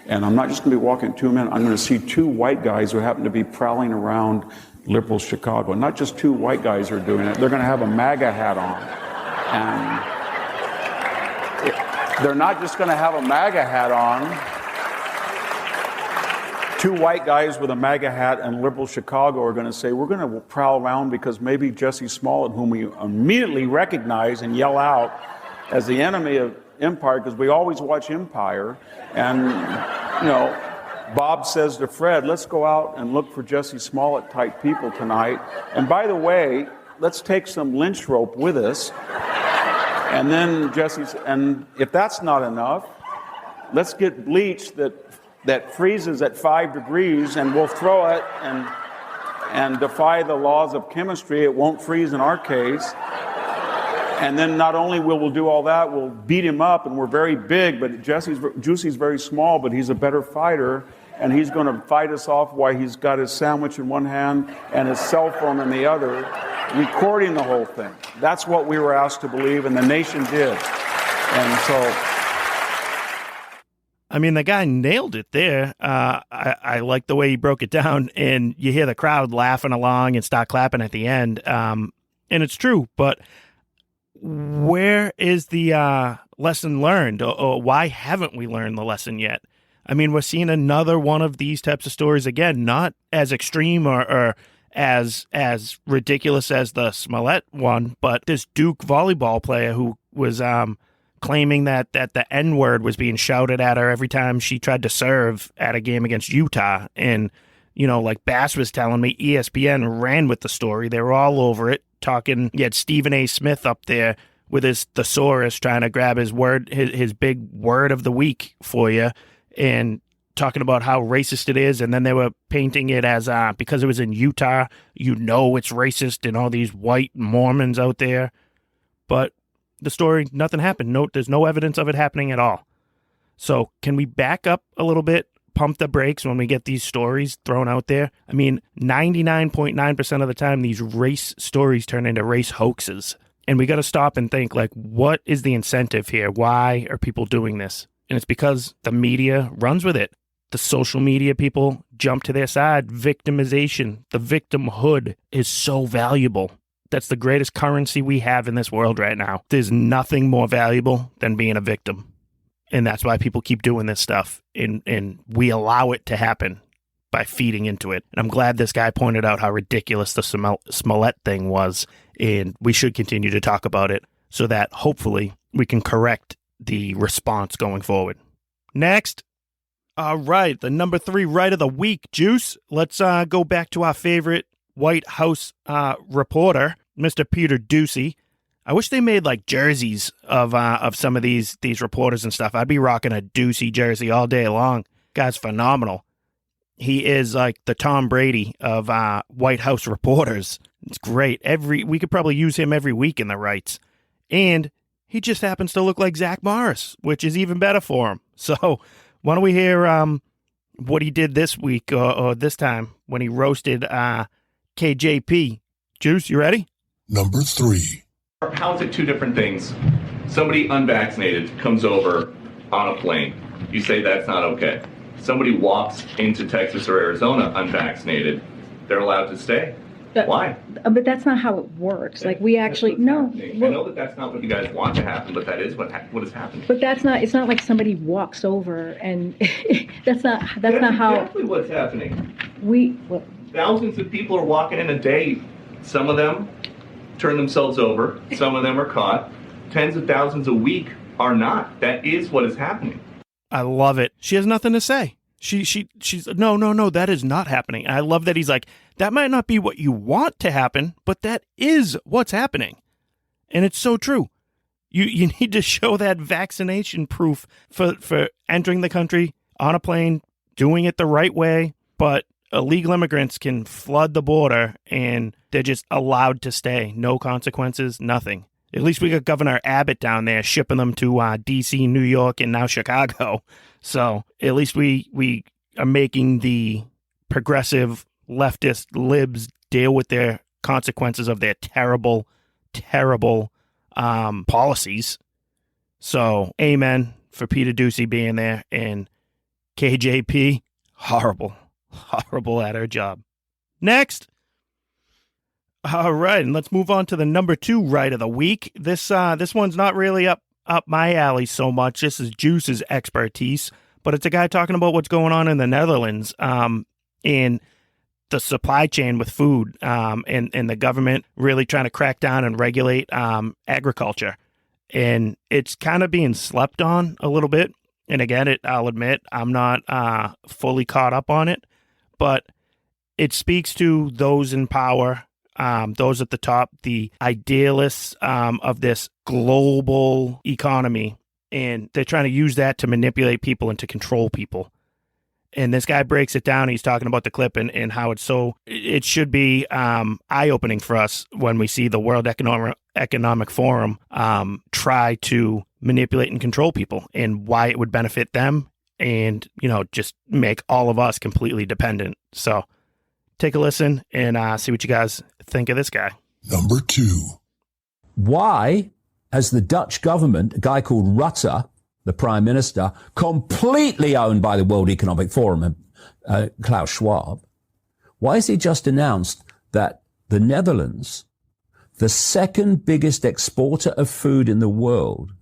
And I'm not just going to be walking at 2 a.m. I'm going to see 2 white guys who happen to be prowling around liberal Chicago. And not just 2 white guys are doing it. They're going to have a MAGA hat on. And they're not just going to have a MAGA hat on. 2 white guys with a MAGA hat and liberal Chicago are going to say, we're going to prowl around because maybe Jussie Smollett, whom we immediately recognize and yell out as the enemy of Empire, because we always watch Empire. And, you know, Bob says to Fred, let's go out and look for Jussie Smollett type people tonight. And by the way, let's take some lynch rope with us. And then and if that's not enough, let's get bleach that freezes at 5 degrees, and we'll throw it and defy the laws of chemistry. It won't freeze in our case. And then not only will we do all that, we'll beat him up, and we're very big, but Jussie's very small, but he's a better fighter, and he's going to fight us off while he's got his sandwich in one hand and his cell phone in the other, recording the whole thing. That's what we were asked to believe, and the nation did. And so, I mean, the guy nailed it there. I like the way he broke it down, and you hear the crowd laughing along and start clapping at the end. And it's true, but where is the lesson learned, or why haven't we learned the lesson yet? I mean, we're seeing another one of these types of stories again, not as extreme or as ridiculous as the Smollett one, but this Duke volleyball player who was claiming that the N-word was being shouted at her every time she tried to serve at a game against Utah. And, you know, like Bass was telling me, ESPN ran with the story. They were all over it, talking. You had Stephen A. Smith up there with his thesaurus trying to grab his big word of the week for you and talking about how racist it is. And then they were painting it as, because it was in Utah, you know it's racist and all these white Mormons out there. But the story, nothing happened. There's no evidence of it happening at all. So can we back up a little bit, pump the brakes when we get these stories thrown out there? I mean, 99.9% of the time, these race stories turn into race hoaxes. And we got to stop and think, like, what is the incentive here? Why are people doing this? And it's because the media runs with it. The social media people jump to their side. Victimization, the victimhood is so valuable. That's the greatest currency we have in this world right now. There's nothing more valuable than being a victim. And that's why people keep doing this stuff. And we allow it to happen by feeding into it. And I'm glad this guy pointed out how ridiculous the Smollett thing was. And we should continue to talk about it so that hopefully we can correct the response going forward. Next. All right. The number 3 right of the week, Juice. Let's go back to our favorite White House reporter, Mr. Peter Doocy. I wish they made like jerseys of some of these reporters and stuff. I'd be rocking a Doocy jersey all day long. Guy's phenomenal. He is like the Tom Brady of White House reporters. It's great. We could probably use him every week in the rights. And he just happens to look like Zach Morris, which is even better for him. So why don't we hear what he did this week or this time when he roasted KJP. Juice, you ready? Number 3. How is it 2 different things? Somebody unvaccinated comes over on a plane. You say that's not okay. Somebody walks into Texas or Arizona unvaccinated. They're allowed to stay. Why? But that's not how it works. Like we actually no. I know that that's not what you guys want to happen, but that is what is happening. But that's not. It's not like somebody walks over and that's not how. Exactly what's happening. Thousands of people are walking in a day. Some of them turn themselves over. Some of them are caught. Tens of thousands a week are not. That is what is happening. I love it. She has nothing to say. She's no, that is not happening. I love that he's like, that might not be what you want to happen, but that is what's happening. And it's so true. You need to show that vaccination proof for entering the country on a plane, doing it the right way, but illegal immigrants can flood the border and they're just allowed to stay. No consequences, nothing. At least we got Governor Abbott down there shipping them to D.C., New York, and now Chicago. So at least we are making the progressive leftist libs deal with their consequences of their terrible, terrible policies. So amen for Peter Doocy being there, and KJP, horrible at her job. Next. All right, and let's move on to the number 2 right of the week. This one's not really up my alley so much. This is Juice's expertise, but it's a guy talking about what's going on in the Netherlands, and the supply chain with food, and the government really trying to crack down and regulate agriculture. And it's kind of being slept on a little bit. And again, I'll admit I'm not fully caught up on it, but it speaks to those in power. Those at the top, the idealists of this global economy, and they're trying to use that to manipulate people and to control people. And this guy breaks it down. He's talking about the clip and how it should be eye-opening for us when we see the World Economic Forum try to manipulate and control people, and why it would benefit them and, just make all of us completely dependent. So take a listen and see what you guys think of this guy. Number 2. Why has the Dutch government, a guy called Rutte, the prime minister, completely owned by the World Economic Forum and Klaus Schwab, why has he just announced that the Netherlands, the second biggest exporter of food in the world,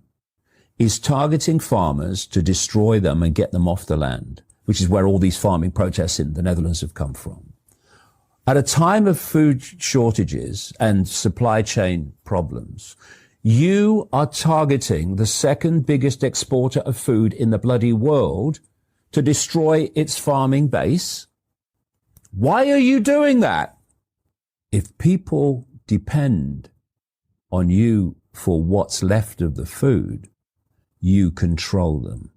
is targeting farmers to destroy them and get them off the land, which is where all these farming protests in the Netherlands have come from? At a time of food shortages and supply chain problems, you are targeting the second biggest exporter of food in the bloody world to destroy its farming base. Why are you doing that? If people depend on you for what's left of the food, you control them.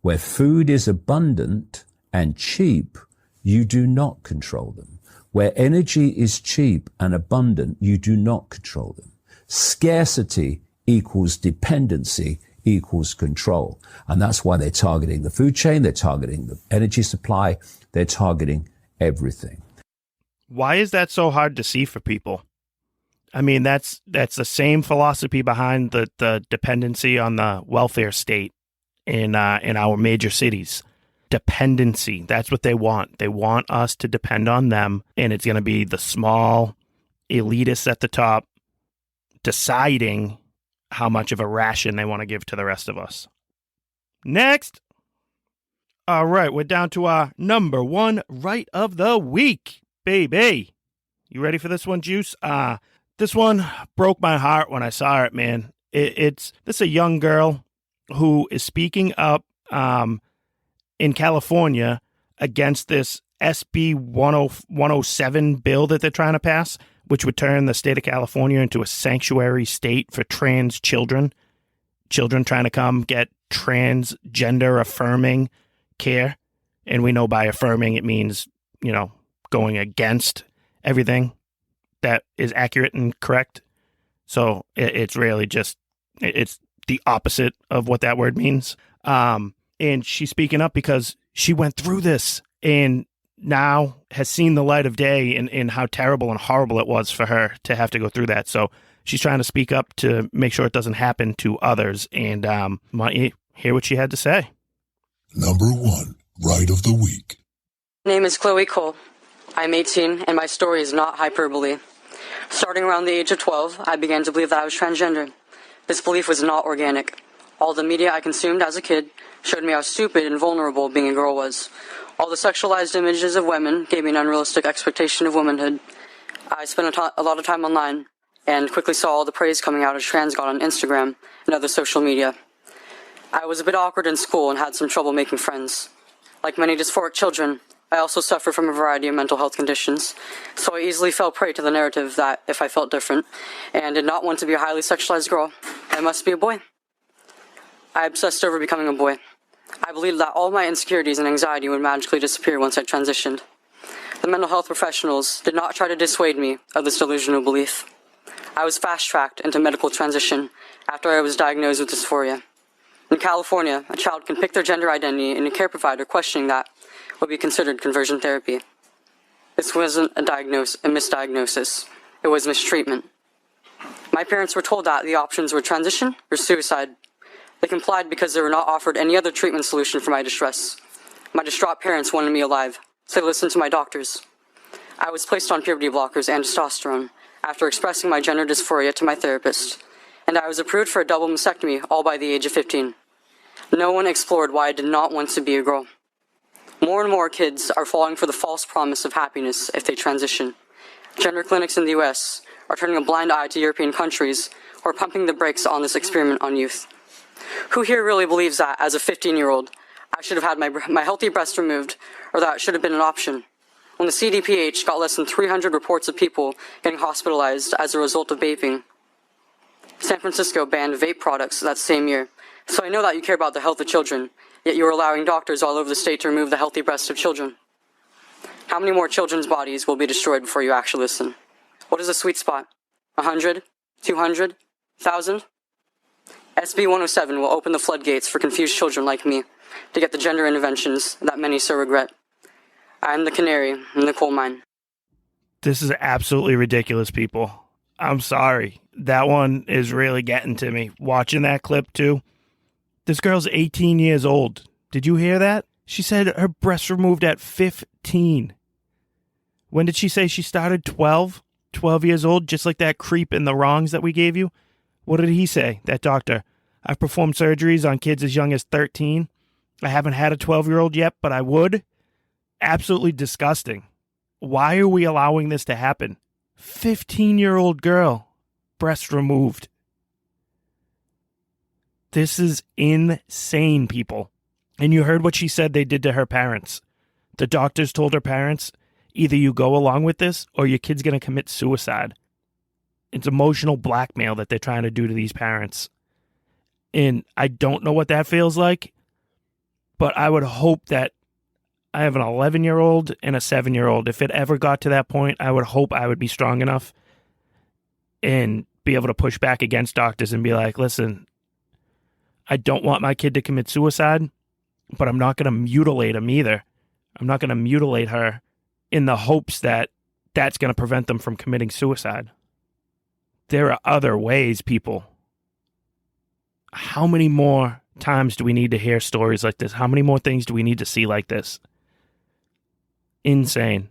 Where food is abundant and cheap, you do not control them. Where energy is cheap and abundant, you do not control them. Scarcity equals dependency equals control. And that's why they're targeting the food chain, they're targeting the energy supply, they're targeting everything. Why is that so hard to see for people? I mean, that's the same philosophy behind the dependency on the welfare state in our major cities. Dependency. That's what they want. They want us to depend on them, and it's going to be the small elitists at the top deciding how much of a ration they want to give to the rest of us. Next. All right, we're down to our number 1 right of the week, baby. You ready for this one, Juice? This one broke my heart when I saw it, man. This is a young girl who is speaking up in California against this SB 107 bill that they're trying to pass, which would turn the state of California into a sanctuary state for trans children. Children trying to come get transgender affirming care. And we know by affirming it means, going against everything that is accurate and correct. So it's really just, it's the opposite of what that word means. And she's speaking up because she went through this and now has seen the light of day in how terrible and horrible it was for her to have to go through that. So she's trying to speak up to make sure it doesn't happen to others. And want you hear what she had to say. Number 1 right of the week. Name is Chloe Cole. I'm 18, and my story is not hyperbole. Starting around the age of 12, I began to believe that I was transgender. This belief was not organic. All the media I consumed as a kid showed me how stupid and vulnerable being a girl was. All the sexualized images of women gave me an unrealistic expectation of womanhood. I spent a lot of time online and quickly saw all the praise coming out as trans god on Instagram and other social media. I was a bit awkward in school and had some trouble making friends. Like many dysphoric children, I also suffer from a variety of mental health conditions, so I easily fell prey to the narrative that if I felt different and did not want to be a highly sexualized girl, I must be a boy. I obsessed over becoming a boy. I believed that all my insecurities and anxiety would magically disappear once I transitioned. The mental health professionals did not try to dissuade me of this delusional belief. I was fast-tracked into medical transition after I was diagnosed with dysphoria. In California, a child can pick their gender identity, and a care provider questioning that would be considered conversion therapy. This wasn't a misdiagnosis. It was mistreatment. My parents were told that the options were transition or suicide. They complied because they were not offered any other treatment solution for my distress. My distraught parents wanted me alive, so they listened to my doctors. I was placed on puberty blockers and testosterone after expressing my gender dysphoria to my therapist, and I was approved for a double mastectomy all by the age of 15. No one explored why I did not want to be a girl. More and more kids are falling for the false promise of happiness if they transition. Gender clinics in the US are turning a blind eye to European countries who are pumping the brakes on this experiment on youth. Who here really believes that, as a 15-year-old, I should have had my healthy breast removed, or that it should have been an option? When the CDPH got less than 300 reports of people getting hospitalized as a result of vaping. San Francisco banned vape products that same year, so I know that you care about the health of children, yet you are allowing doctors all over the state to remove the healthy breasts of children. How many more children's bodies will be destroyed before you actually listen? What is the sweet spot? 100? 200? 1,000? SB 107 will open the floodgates for confused children like me to get the gender interventions that many so regret. I am the canary in the coal mine. This is absolutely ridiculous, people. I'm sorry. That one is really getting to me. Watching that clip, too. This girl's 18 years old. Did you hear that? She said her breasts removed at 15. When did she say she started? 12? 12 years old, just like that creep in the wrongs that we gave you? What did he say, that doctor? I've performed surgeries on kids as young as 13. I haven't had a 12-year-old yet, but I would. Absolutely disgusting. Why are we allowing this to happen? 15-year-old girl, breast removed. This is insane, people. And you heard what she said they did to her parents. The doctors told her parents, either you go along with this or your kid's going to commit suicide. It's emotional blackmail that they're trying to do to these parents. And I don't know what that feels like, but I would hope that I have an 11-year-old and a 7-year-old. If it ever got to that point, I would hope I would be strong enough and be able to push back against doctors and be like, listen, I don't want my kid to commit suicide, but I'm not going to mutilate him either. I'm not going to mutilate her in the hopes that that's going to prevent them from committing suicide. There are other ways, people. How many more times do we need to hear stories like this? How many more things do we need to see like this? Insane.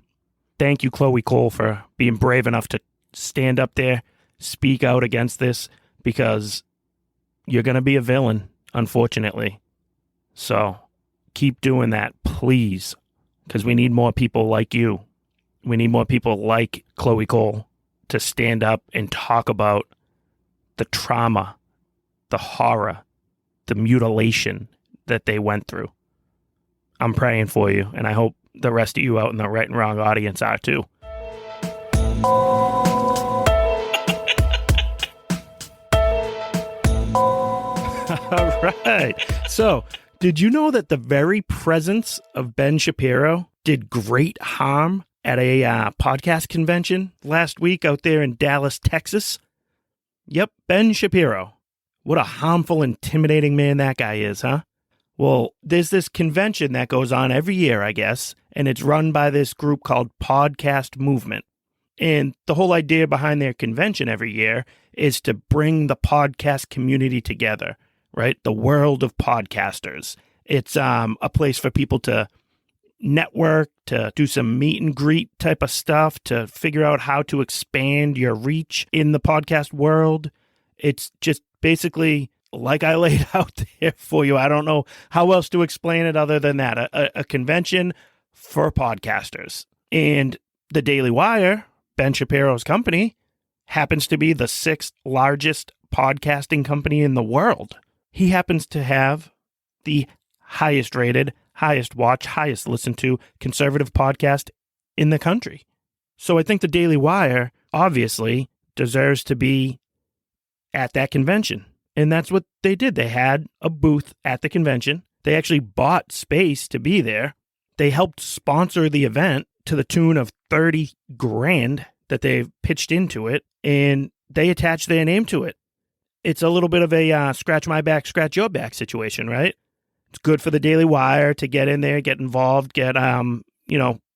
Thank you, Chloe Cole, for being brave enough to stand up there, speak out against this, because you're going to be a villain, unfortunately. So keep doing that, please, because we need more people like you. We need more people like Chloe Cole to stand up and talk about the trauma, the horror, the mutilation that they went through. I'm praying for you, and I hope the rest of you out in the right and wrong audience are too. All right. So, did you know that the very presence of Ben Shapiro did great harm at a podcast convention last week out there in Dallas, Texas? Yep, Ben Shapiro. What a harmful, intimidating man that guy is, huh? Well, there's this convention that goes on every year, I guess, and it's run by this group called Podcast Movement. And the whole idea behind their convention every year is to bring the podcast community together, right? The world of podcasters. It's a place for people to network, to do some meet and greet type of stuff, to figure out how to expand your reach in the podcast world. It's just basically like I laid out there for you. I don't know how else to explain it other than that. A convention for podcasters. And the Daily Wire, Ben Shapiro's company, happens to be the 6th largest podcasting company in the world. He happens to have the highest rated, highest watched, highest listened to conservative podcast in the country. So I think the Daily Wire obviously deserves to be at that convention. And that's what they did. They had a booth at the convention. They actually bought space to be there. They helped sponsor the event to the tune of $30,000 that they pitched into it, and they attached their name to it. It's a little bit of a scratch my back, scratch your back situation, right? It's good for the Daily Wire to get in there, get involved, get,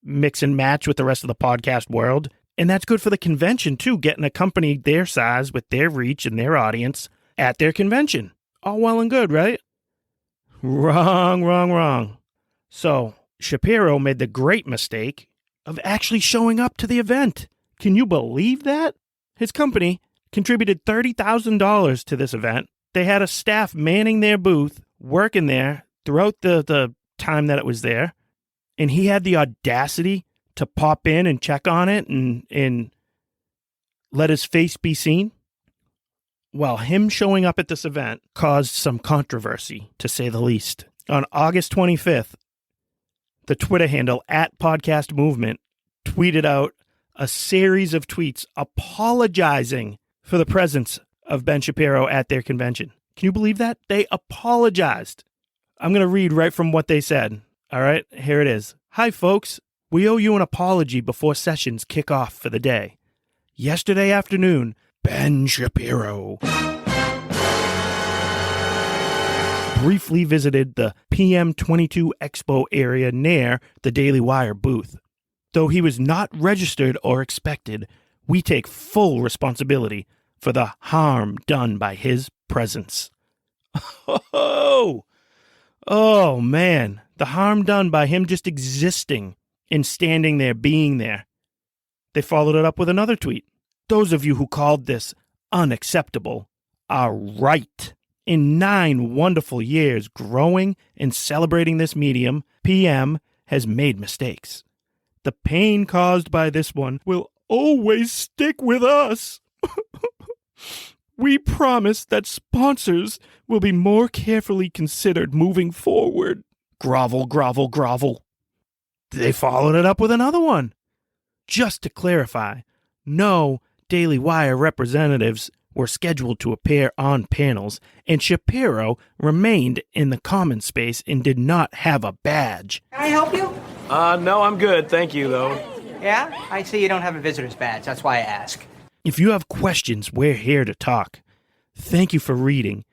mix and match with the rest of the podcast world. And that's good for the convention, too, getting a company their size with their reach and their audience at their convention. All well and good, right? Wrong. So Shapiro made the great mistake of actually showing up to the event. Can you believe that? His company contributed $30,000 to this event. They had a staff manning their booth, working there throughout the time that it was there. And he had the audacity to pop in and check on it and let his face be seen. Well, him showing up at this event caused some controversy, to say the least. On August 25th, the Twitter handle @PodcastMovement tweeted out a series of tweets apologizing for the presence of Ben Shapiro at their convention. Can you believe that? They apologized. I'm going to read right from what they said. All right, here it is. Hi, folks. We owe you an apology before sessions kick off for the day. Yesterday afternoon, Ben Shapiro briefly visited the PM22 Expo area near the Daily Wire booth. Though he was not registered or expected, we take full responsibility for the harm done by his presence. Oh, man. The harm done by him just existing and standing there, being there. They followed it up with another tweet. Those of you who called this unacceptable are right. In 9 wonderful years growing and celebrating this medium, PM has made mistakes. The pain caused by this one will always stick with us. We promise that sponsors will be more carefully considered moving forward. Grovel, grovel, grovel. They followed it up with another one. Just to clarify, no Daily Wire representatives were scheduled to appear on panels, and Shapiro remained in the common space and did not have a badge. Can I help you? No, I'm good. Thank you, though. Yeah? I see you don't have a visitor's badge. That's why I ask. If you have questions, we're here to talk. Thank you for reading,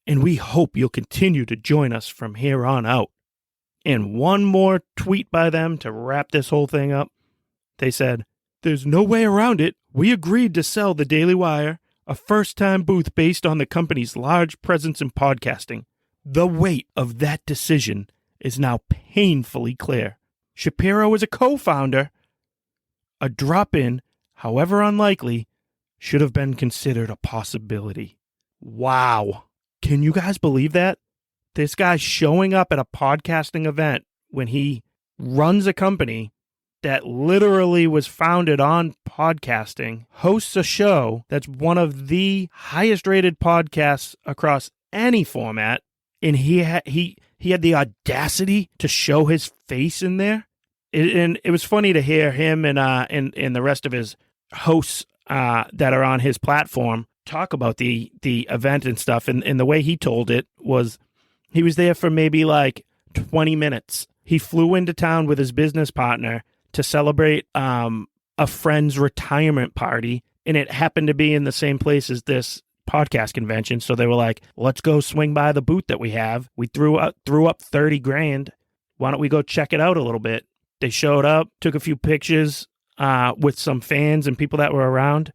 and we hope you'll continue to join us from here on out. And one more tweet by them to wrap this whole thing up. They said, there's no way around it. We agreed to sell the Daily Wire a first-time booth based on the company's large presence in podcasting. The weight of that decision is now painfully clear. Shapiro is a co-founder. A drop-in, however unlikely, should have been considered a possibility. Wow. Can you guys believe that? This guy showing up at a podcasting event when he runs a company that literally was founded on podcasting, hosts a show that's one of the highest rated podcasts across any format, and he had the audacity to show his face in there. And it was funny to hear him and the rest of his hosts that are on his platform talk about the event and stuff. And the way he told it was he was there for maybe like 20 minutes. He flew into town with his business partner to celebrate a friend's retirement party, and it happened to be in the same place as this podcast convention. So they were like, let's go swing by the booth that we have. We threw up $30,000. Why don't we go check it out a little bit? They showed up, took a few pictures with some fans and people that were around,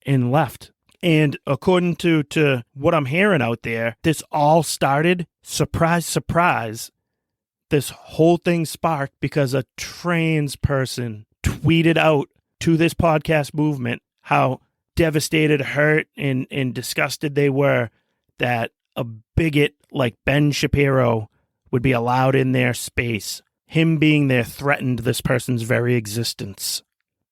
and left. And according to what I'm hearing out there, this all started, surprise, surprise, This whole thing sparked because a trans person tweeted out to this podcast movement how devastated, hurt, and disgusted they were that a bigot like Ben Shapiro would be allowed in their space. Him being there threatened this person's very existence.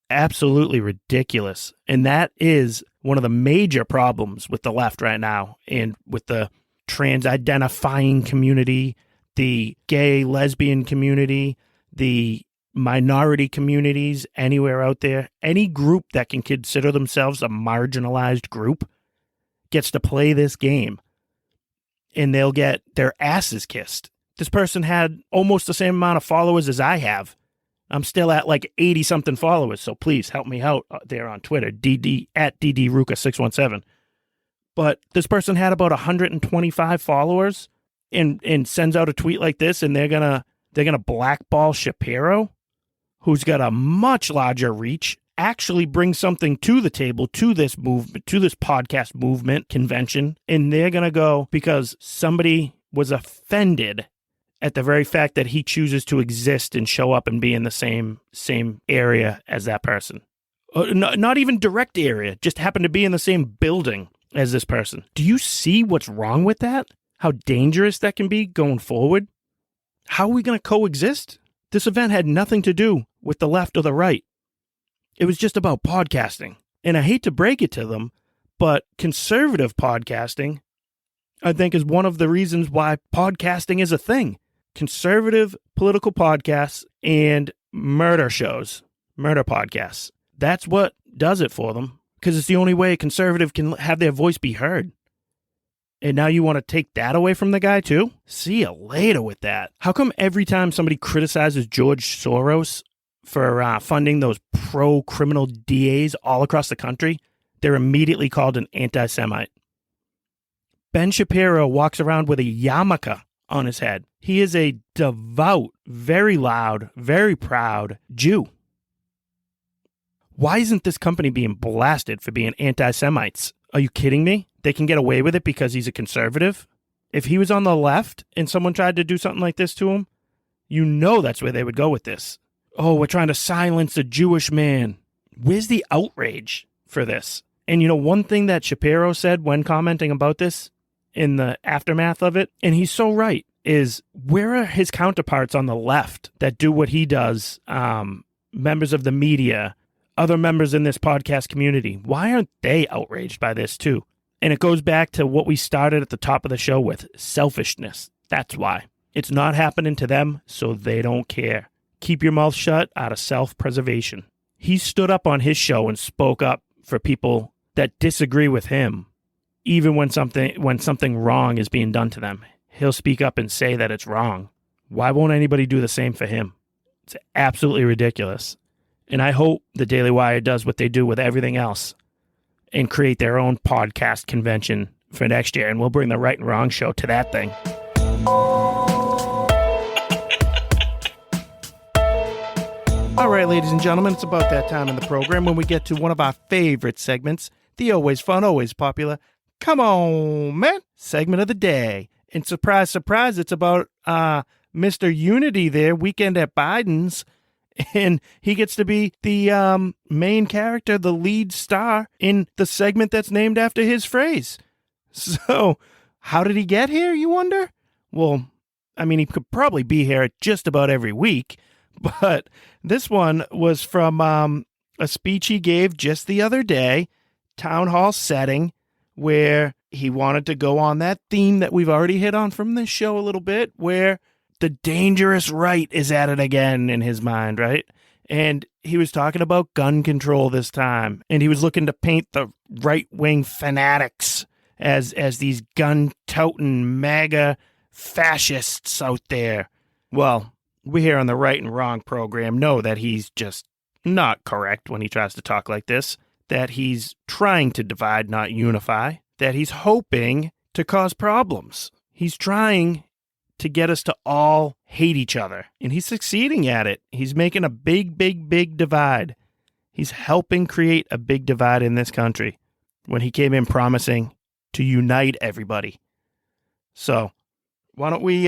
Absolutely ridiculous. And that is one of the major problems with the left right now, and with the trans-identifying community, the gay, lesbian community, the minority communities anywhere out there. Any group that can consider themselves a marginalized group gets to play this game, and they'll get their asses kissed. This person had almost the same amount of followers as I have. I'm still at like 80-something followers, so please help me out there on Twitter, @DDRuka617. But this person had about 125 followers and sends out a tweet like this, and they're gonna blackball Shapiro, who's got a much larger reach, actually bring something to the table, to this movement, to this podcast movement convention, and they're gonna go because somebody was offended at the very fact that he chooses to exist and show up and be in the same area as that person. Not even direct area, just happen to be in the same building as this person. Do you see what's wrong with that? How dangerous that can be going forward? How are we going to coexist? This event had nothing to do with the left or the right. It was just about podcasting. And I hate to break it to them, but conservative podcasting, I think, is one of the reasons why podcasting is a thing. Conservative political podcasts and murder shows, murder podcasts. That's what does it for them, because it's the only way a conservative can have their voice be heard. And now you want to take that away from the guy too? See you later with that. How come every time somebody criticizes George Soros for funding those pro-criminal DAs all across the country, they're immediately called an anti-Semite? Ben Shapiro walks around with a yarmulke on his head. He is a devout, very loud, very proud Jew. Why isn't this company being blasted for being anti-Semites? Are you kidding me? They can get away with it because he's a conservative? If he was on the left and someone tried to do something like this to him, you know that's where they would go with this. Oh, we're trying to silence a Jewish man. Where's the outrage for this? And you know, one thing that Shapiro said when commenting about this in the aftermath of it, and he's so right, is where are his counterparts on the left that do what he does, members of the media, other members in this podcast community? Why aren't they outraged by this too? And it goes back to what we started at the top of the show with, selfishness. That's why. It's not happening to them, so they don't care. Keep your mouth shut out of self-preservation. He stood up on his show and spoke up for people that disagree with him. Even when something wrong is being done to them, he'll speak up and say that it's wrong. Why won't anybody do the same for him? It's absolutely ridiculous. And I hope the Daily Wire does what they do with everything else and create their own podcast convention for next year, and we'll bring the Right and Wrong show to that thing. All right, ladies and gentlemen, it's about that time in the program when we get to one of our favorite segments, the always fun, always popular, come on, man, segment of the day. And surprise, surprise, it's about Mr. Unity there, Weekend at Biden's. And he gets to be the main character, the lead star in the segment that's named after his phrase. So how did he get here, you wonder? Well, I mean, he could probably be here just about every week. But this one was from a speech he gave just the other day, town hall setting, where he wanted to go on that theme that we've already hit on from this show a little bit, where the dangerous right is at it again in his mind, right? And he was talking about gun control this time, and he was looking to paint the right-wing fanatics as these gun-toting MAGA fascists out there. Well, we here on the Right and Wrong program know that he's just not correct when he tries to talk like this, that he's trying to divide, not unify, that he's hoping to cause problems. He's trying to get us to all hate each other. And he's succeeding at it. He's making a big, big, big divide. He's helping create a big divide in this country when he came in promising to unite everybody. So why don't we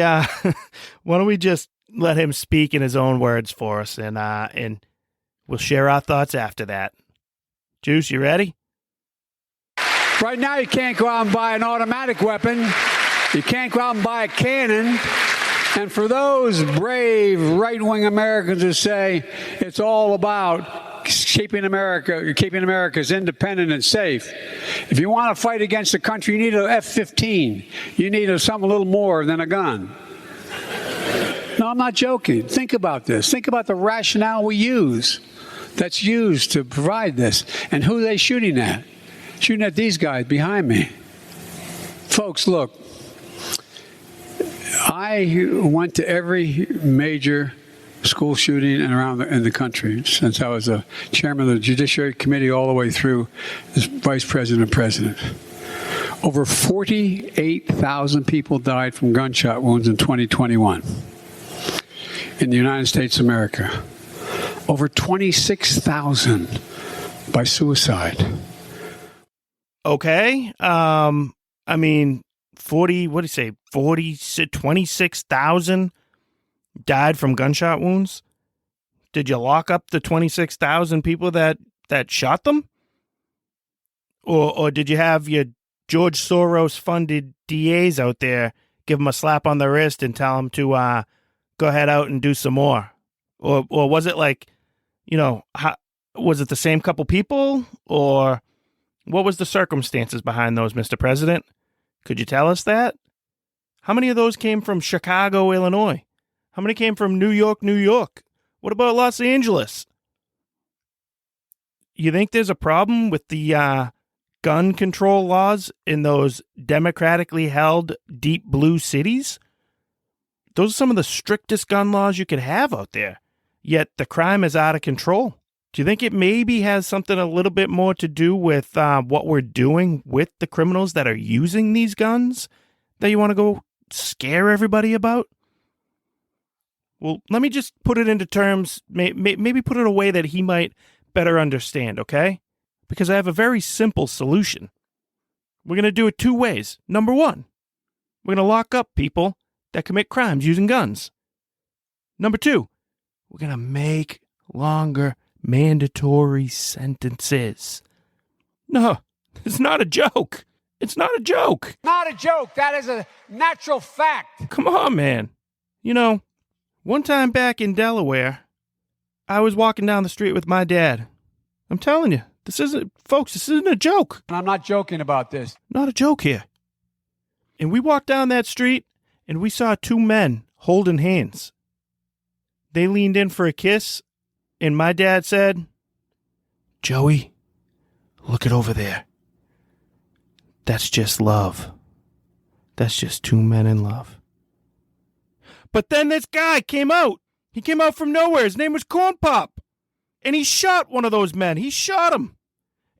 just let him speak in his own words for us, and we'll share our thoughts after that. Juice, you ready? Right now, you can't go out and buy an automatic weapon. You can't go out and buy a cannon. And for those brave right-wing Americans who say it's all about keeping America's independent and safe, if you want to fight against the country, you need an F-15. You need something a little more than a gun. No, I'm not joking. Think about this. Think about the rationale that's used to provide this. And who are they shooting at? Shooting at these guys behind me. Folks, look. I went to every major school shooting and around in the country since I was a chairman of the Judiciary Committee all the way through as vice president and president. Over 48,000 people died from gunshot wounds in 2021 in the United States of America. Over 26,000 by suicide. Okay. I mean, 26,000 died from gunshot wounds? Did you lock up the 26,000 people that shot them? Or did you have your George Soros-funded DAs out there give them a slap on the wrist and tell them to go ahead out and do some more? Or was it like, was it the same couple people? Or what was the circumstances behind those, Mr. President? Could you tell us that? How many of those came from Chicago, Illinois? How many came from New York, New York? What about Los Angeles? You think there's a problem with the gun control laws in those democratically held deep blue cities? Those are some of the strictest gun laws you could have out there. Yet the crime is out of control. Do you think it maybe has something a little bit more to do with what we're doing with the criminals that are using these guns that you want to go scare everybody about? Well, let me just put it into terms, maybe put it a way that he might better understand, okay? Because I have a very simple solution. We're going to do it two ways. Number one, we're going to lock up people that commit crimes using guns. Number two, we're going to make longer mandatory sentences. No, it's not a joke. It's not a joke. Not a joke. That is a natural fact. Come on, man. One time back in Delaware, I was walking down the street with my dad. I'm telling you, this isn't a joke. And I'm not joking about this. Not a joke here. And we walked down that street, and we saw two men holding hands. They leaned in for a kiss, and my dad said, "Joey, look it over there. That's just love. That's just two men in love." But then this guy came out. He came out from nowhere. His name was Corn Pop. And he shot one of those men. He shot him.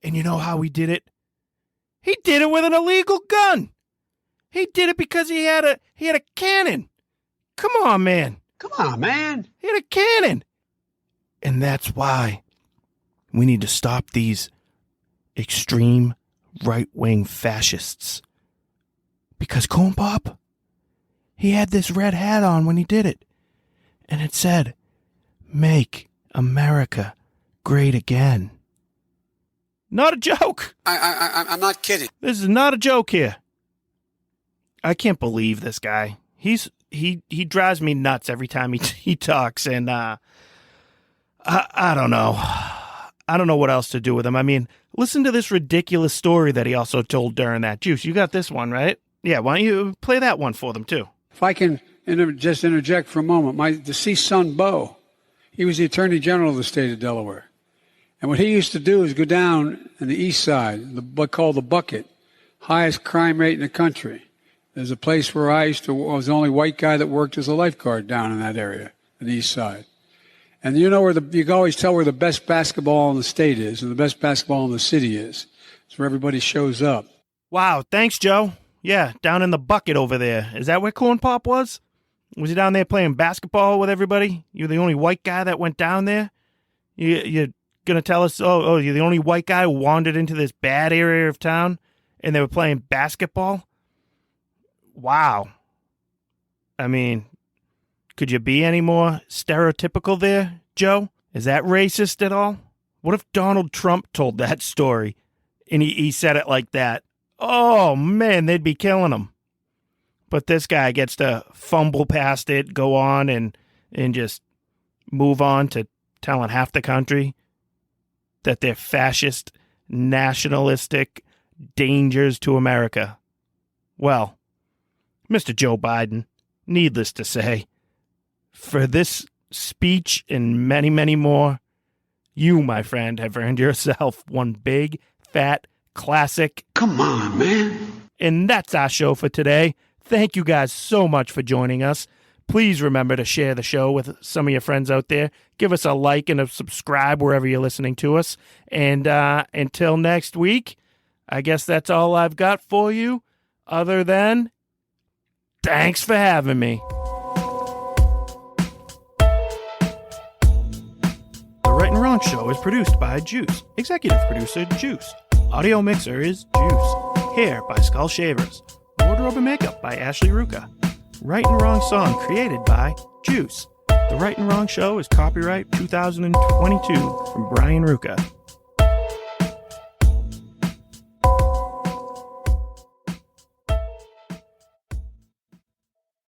And you know how he did it? He did it with an illegal gun. He did it because he had a cannon. Come on, man. Come on, man. He had a cannon. And that's why we need to stop these extreme right-wing fascists. Because Corn Pop, he had this red hat on when he did it. And it said, "Make America great again." Not a joke. I'm not kidding. This is not a joke here. I can't believe this guy. He drives me nuts every time he talks, and I don't know. I don't know what else to do with him. I mean, listen to this ridiculous story that he also told during that. Juice, you got this one, right? Yeah, why don't you play that one for them, too? If I can just interject for a moment, my deceased son, Bo, he was the Attorney General of the state of Delaware. And what he used to do is go down on the east side, what called the Bucket, highest crime rate in the country. There's a place where I was the only white guy that worked as a lifeguard down in that area, on the east side. And you know you can always tell where the best basketball in the state is and the best basketball in the city is. It's where everybody shows up. Wow, thanks, Joe. Yeah, down in the Bucket over there. Is that where Corn Pop was? Was he down there playing basketball with everybody? You're the only white guy that went down there? You're going to tell us, oh, you're the only white guy who wandered into this bad area of town and they were playing basketball? Wow. I mean, Could you be any more stereotypical there, Joe? Is that racist at all? What if Donald Trump told that story and he said it like that? Oh, man, they'd be killing him. But this guy gets to fumble past it, go on, and just move on to telling half the country that they're fascist, nationalistic dangers to America. Well, Mr. Joe Biden, needless to say, for this speech and many, many more, you, my friend, have earned yourself one big, fat, classic. Come on, man. And that's our show for today. Thank you guys so much for joining us. Please remember to share the show with some of your friends out there. Give us a like and a subscribe wherever you're listening to us. And until next week, I guess that's all I've got for you, other than thanks for having me. The Right and Wrong Show is produced by Juice. Executive producer, Juice. Audio mixer is Juice. Hair by Skull Shavers. Wardrobe and makeup by Ashley Ruka. Right and Wrong song created by Juice. The Right and Wrong Show is copyright 2022 from Brian Ruka.